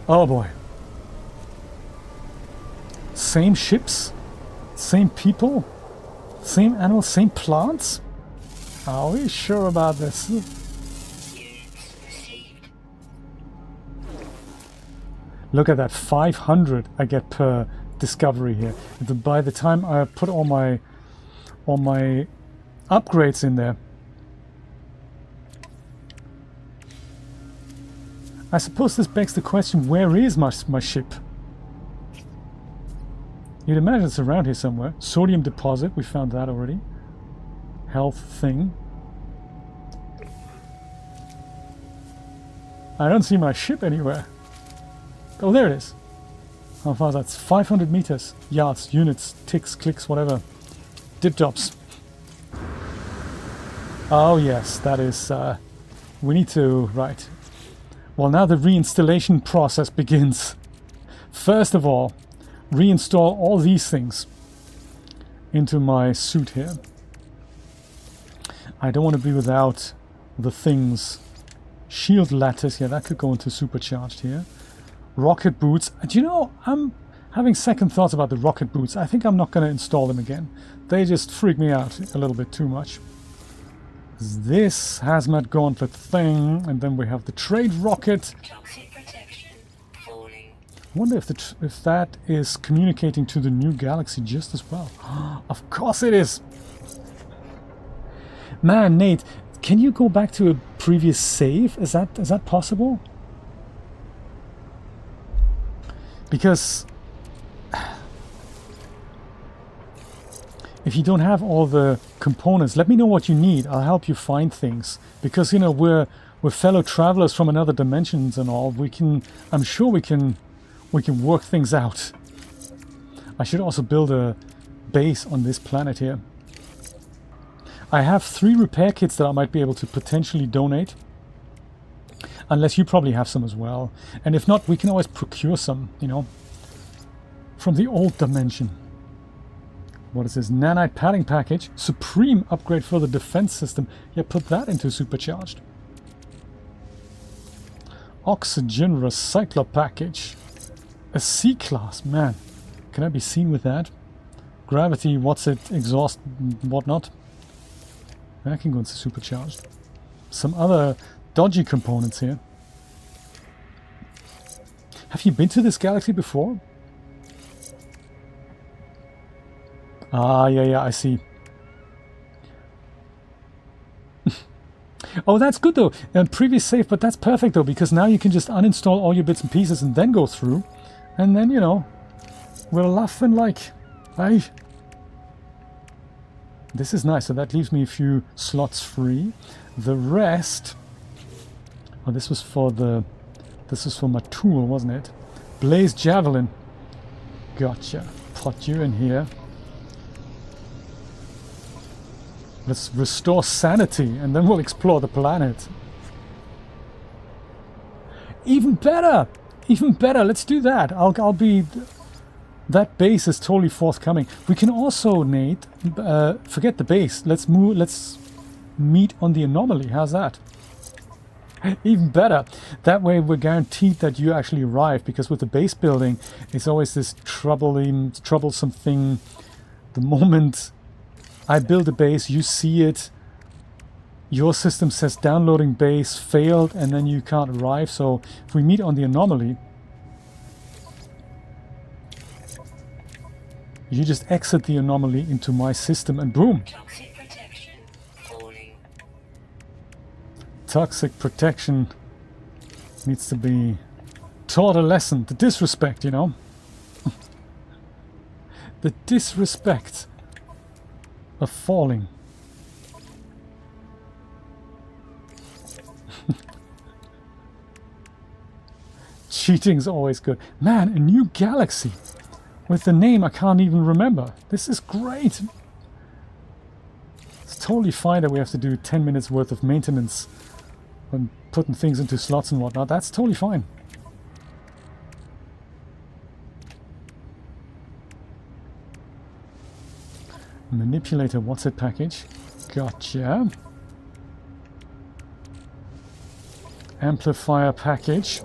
Oh boy. Same ships, same people, same animals, same plants. Are we sure about this? Look at that, 500 I get per discovery here. By the time I put all my upgrades in there, I suppose this begs the question, where is my ship? You'd imagine it's around here somewhere. Sodium deposit, we found that already. Health thing. I don't see my ship anywhere. Oh, there it is. How far is that? It's 500 meters. Yards, units, ticks, clicks, whatever. Dip jobs. Oh yes, that is... we need to... Right. Well, now the reinstallation process begins. First of all, reinstall all these things into my suit here. I don't want to be without the things. Shield lattice, yeah, that could go into supercharged here. Rocket boots. Do you know, I'm having second thoughts about the rocket boots. I think I'm not going to install them again. They just freak me out a little bit too much. This hazmat gauntlet thing, and then we have the trade rocket. Toxic protection falling. I wonder if that is communicating to the new galaxy just as well. Of course it is. Man, Nate, can you go back to a previous save? Is that possible? Because if you don't have all the components, let me know what you need. I'll help you find things. Because, you know, we're fellow travelers from another dimensions and all. I'm sure we can work things out. I should also build a base on this planet here. I have 3 repair kits that I might be able to potentially donate. Unless you probably have some as well. And if not, we can always procure some, you know. from the old dimension. What is this? Nanite padding package. Supreme upgrade for the defense system. Yeah, put that into supercharged. Oxygen recycler package. A C-class, man. Can I be seen with that? Gravity, what's it, exhaust, whatnot. That can go into supercharged. Some other dodgy components here. Have you been to this galaxy before? Ah, yeah, I see. Oh, that's good though. Previous save, but that's perfect though, because now you can just uninstall all your bits and pieces and then go through. And then, you know, we're laughing like, hey. This is nice, so that leaves me a few slots free. The rest... Oh, this was for my tool, wasn't it? Blaze Javelin. Gotcha. Put you in here. Let's restore sanity, and then we'll explore the planet. Even better! Even better, let's do that. I'll be... That base is totally forthcoming. We can also, Nate, forget the base. Let's meet on the anomaly. How's that? Even better. That way we're guaranteed that you actually arrive, because with the base building, it's always this troublesome thing. The moment I build a base, you see it, your system says downloading base failed, and then you can't arrive. So if we meet on the anomaly, you just exit the anomaly into my system and boom. Toxic protection falling. Toxic protection needs to be taught a lesson. The disrespect, you know. The disrespect of falling. Cheating's always good. Man, a new galaxy with the name I can't even remember. This is great. It's totally fine that we have to do 10 minutes worth of maintenance and putting things into slots and whatnot. That's totally fine. Manipulator, what's it package? Gotcha. Amplifier package.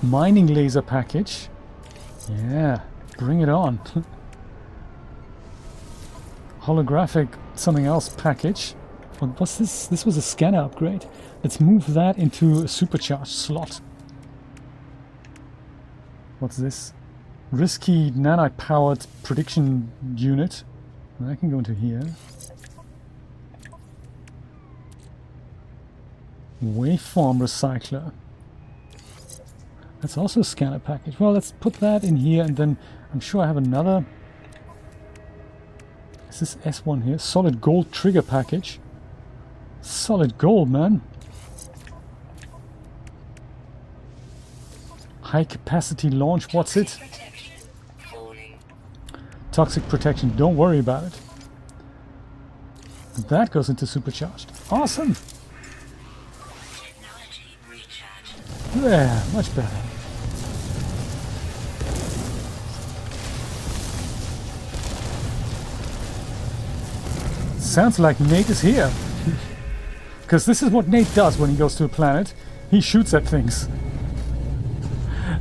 Mining laser package. Yeah, bring it on. Holographic something else package. What's this? This was a scanner upgrade. Let's move that into a supercharged slot. What's this? Risky nanite powered prediction unit. I can go into here. Waveform recycler. That's also a scanner package. Well, let's put that in here, and then I'm sure I have another. Is this S1 here? Solid gold trigger package. Solid gold, man. High capacity launch. What's it? Protection falling. Toxic protection. Don't worry about it. That goes into supercharged. Awesome. Technology recharge. Yeah, much better. Sounds like Nate is here. Because this is what Nate does when he goes to a planet. He shoots at things.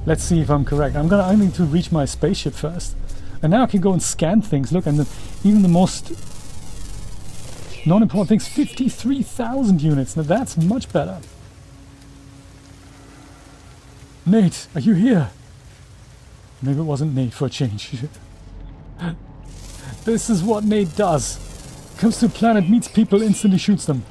Let's see if I'm correct. I need to reach my spaceship first. And now I can go and scan things. Look, and even the most non-important things, 53,000 units. Now that's much better. Nate, are you here? Maybe it wasn't Nate for a change. This is what Nate does. Comes to a planet, meets people, instantly shoots them.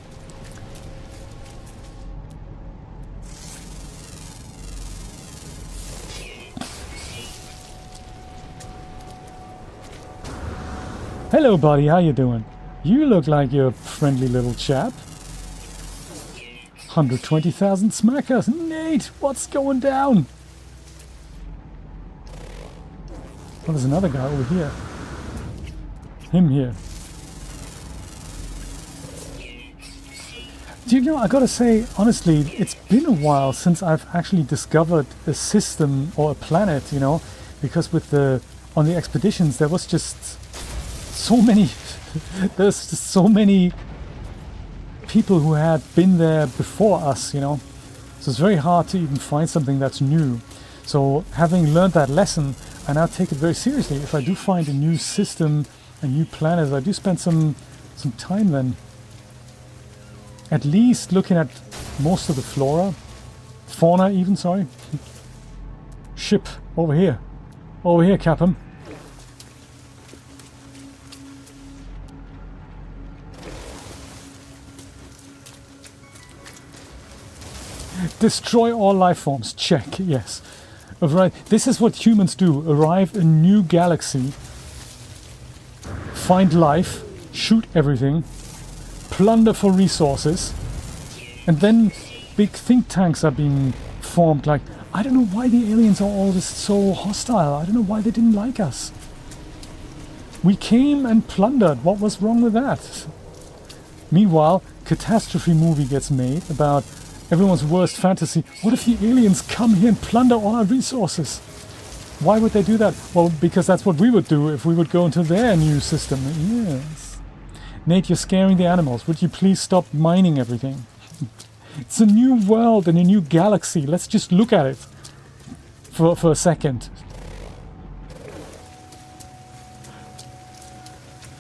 Hello buddy, how you doing? You look like you're a friendly little chap. 120,000 smackers. Nate, what's going down? Well, there's another guy over here. Him here. Do you know, I gotta say, honestly, it's been a while since I've actually discovered a system or a planet, you know, because on the expeditions there was just so many, there's just so many people who had been there before us, you know, so it's very hard to even find something that's new. So having learned that lesson, I now take it very seriously. If I do find a new system, a new planet, I do spend some time then. At least looking at most of the fauna even, sorry. Ship, over here. Over here, Captain. Destroy all life forms, check, yes. Right. This is what humans do. Arrive a new galaxy, find life, shoot everything, plunder for resources, and then big think tanks are being formed. Like, I don't know why the aliens are all just so hostile. I don't know why they didn't like us. We came and plundered. What was wrong with that? Meanwhile, catastrophe movie gets made about everyone's worst fantasy. What if the aliens come here and plunder all our resources? Why would they do that? Well, because that's what we would do if we would go into their new system. Yes. Nate, you're scaring the animals. Would you please stop mining everything? It's a new world and a new galaxy. Let's just look at it for a second.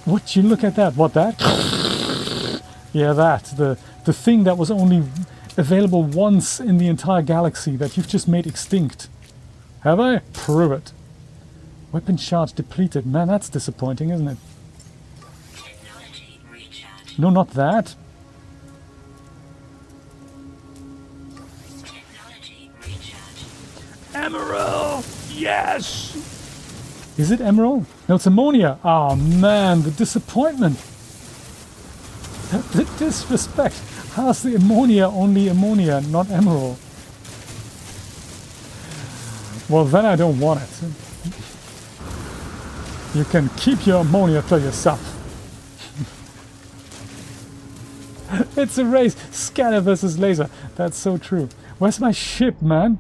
Would you look at that? What, that? Yeah, that. The thing that was only available once in the entire galaxy that you've just made extinct. Have I? Prove it. Weapon charge depleted. Man, that's disappointing, isn't it? No, not that. Emerald! Yes! Is it emerald? No, it's ammonia. Oh man, the disappointment. The disrespect. How's the ammonia only ammonia, not emerald? Well, then I don't want it. You can keep your ammonia to yourself. It's a race. Scanner versus laser. That's so true. Where's my ship, man?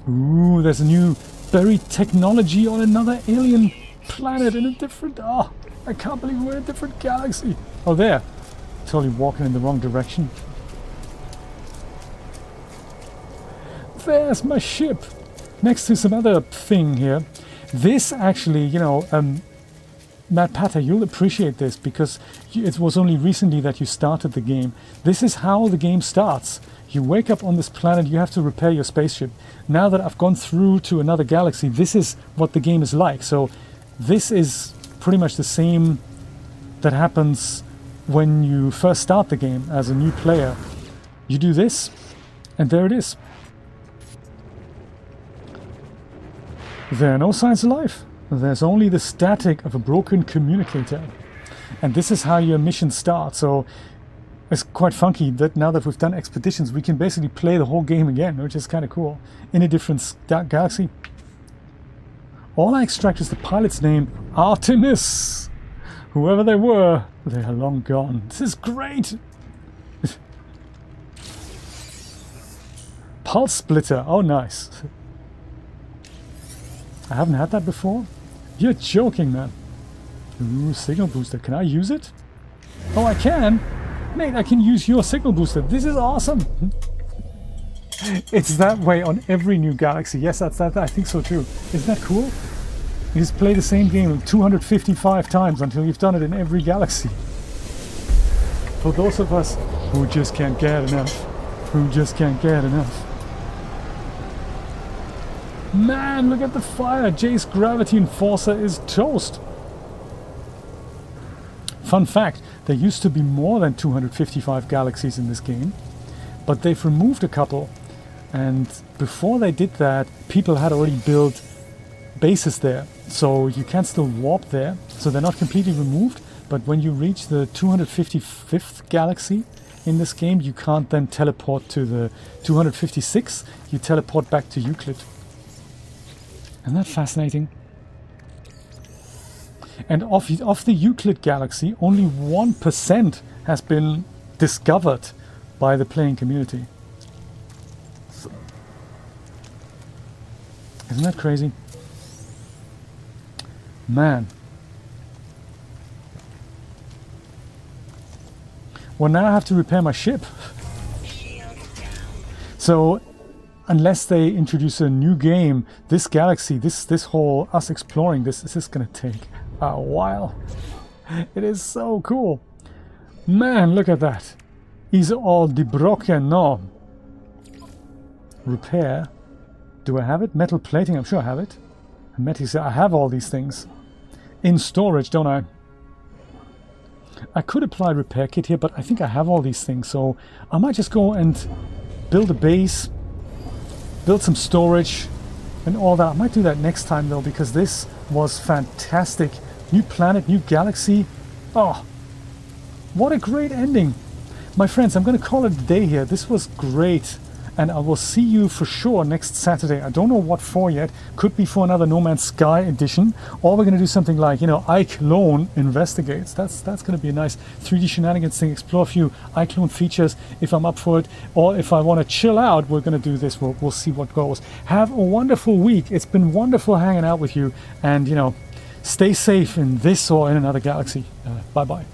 Ooh, there's a new buried technology on another alien planet in a different... Oh, I can't believe we're in a different galaxy. Oh, there. Totally walking in the wrong direction. There's my ship. Next to some other thing here. This actually, you know... Matt Patter, you'll appreciate this because it was only recently that you started the game. This is how the game starts. You wake up on this planet, you have to repair your spaceship. Now that I've gone through to another galaxy, this is what the game is like. So this is pretty much the same that happens when you first start the game as a new player. You do this, and there it is. There are no signs of life. There's only the static of a broken communicator. And this is how your mission starts. So it's quite funky that now that we've done expeditions, we can basically play the whole game again, which is kind of cool. In a different galaxy. All I extract is the pilot's name, Artemis. Whoever they were, they are long gone. This is great. Pulse splitter. Oh, nice. I haven't had that before. You're joking, man. Ooh, signal booster. Can I use it? Oh, I can. Mate, I can use your signal booster. This is awesome. It's that way on every new galaxy. Yes, that's that. I think so too. Isn't that cool? You just play the same game 255 times until you've done it in every galaxy. For those of us who just can't get enough. Who just can't get enough. Man, look at the fire! Jay's gravity enforcer is toast! Fun fact, there used to be more than 255 galaxies in this game, but they've removed a couple, and before they did that, people had already built bases there, so you can still warp there, so they're not completely removed, but when you reach the 255th galaxy in this game, you can't then teleport to the 256, you teleport back to Euclid. Isn't that fascinating? And of the Euclid galaxy, only 1% has been discovered by the playing community. Isn't that crazy? Man. Well, now I have to repair my ship. Shield down. So, unless they introduce a new game, this galaxy, this whole us exploring this is going to take a while. It is so cool. Man, look at that. Is all die Brocken no. Repair. Do I have it? Metal plating, I'm sure I have it. I have all these things. In storage, don't I? I could apply repair kit here, but I think I have all these things, so I might just go and build a base, build some storage, and all that. I might do that next time, though, because this was fantastic. New planet, new galaxy. Oh, what a great ending. My friends, I'm going to call it a day here. This was great. And I will see you for sure next Saturday. I don't know what for yet. Could be for another No Man's Sky edition. Or we're going to do something like, you know, iClone Investigates. That's going to be a nice 3D shenanigans thing. Explore a few iClone features if I'm up for it. Or if I want to chill out, we're going to do this. We'll see what goes. Have a wonderful week. It's been wonderful hanging out with you. And, you know, stay safe in this or in another galaxy. Bye-bye.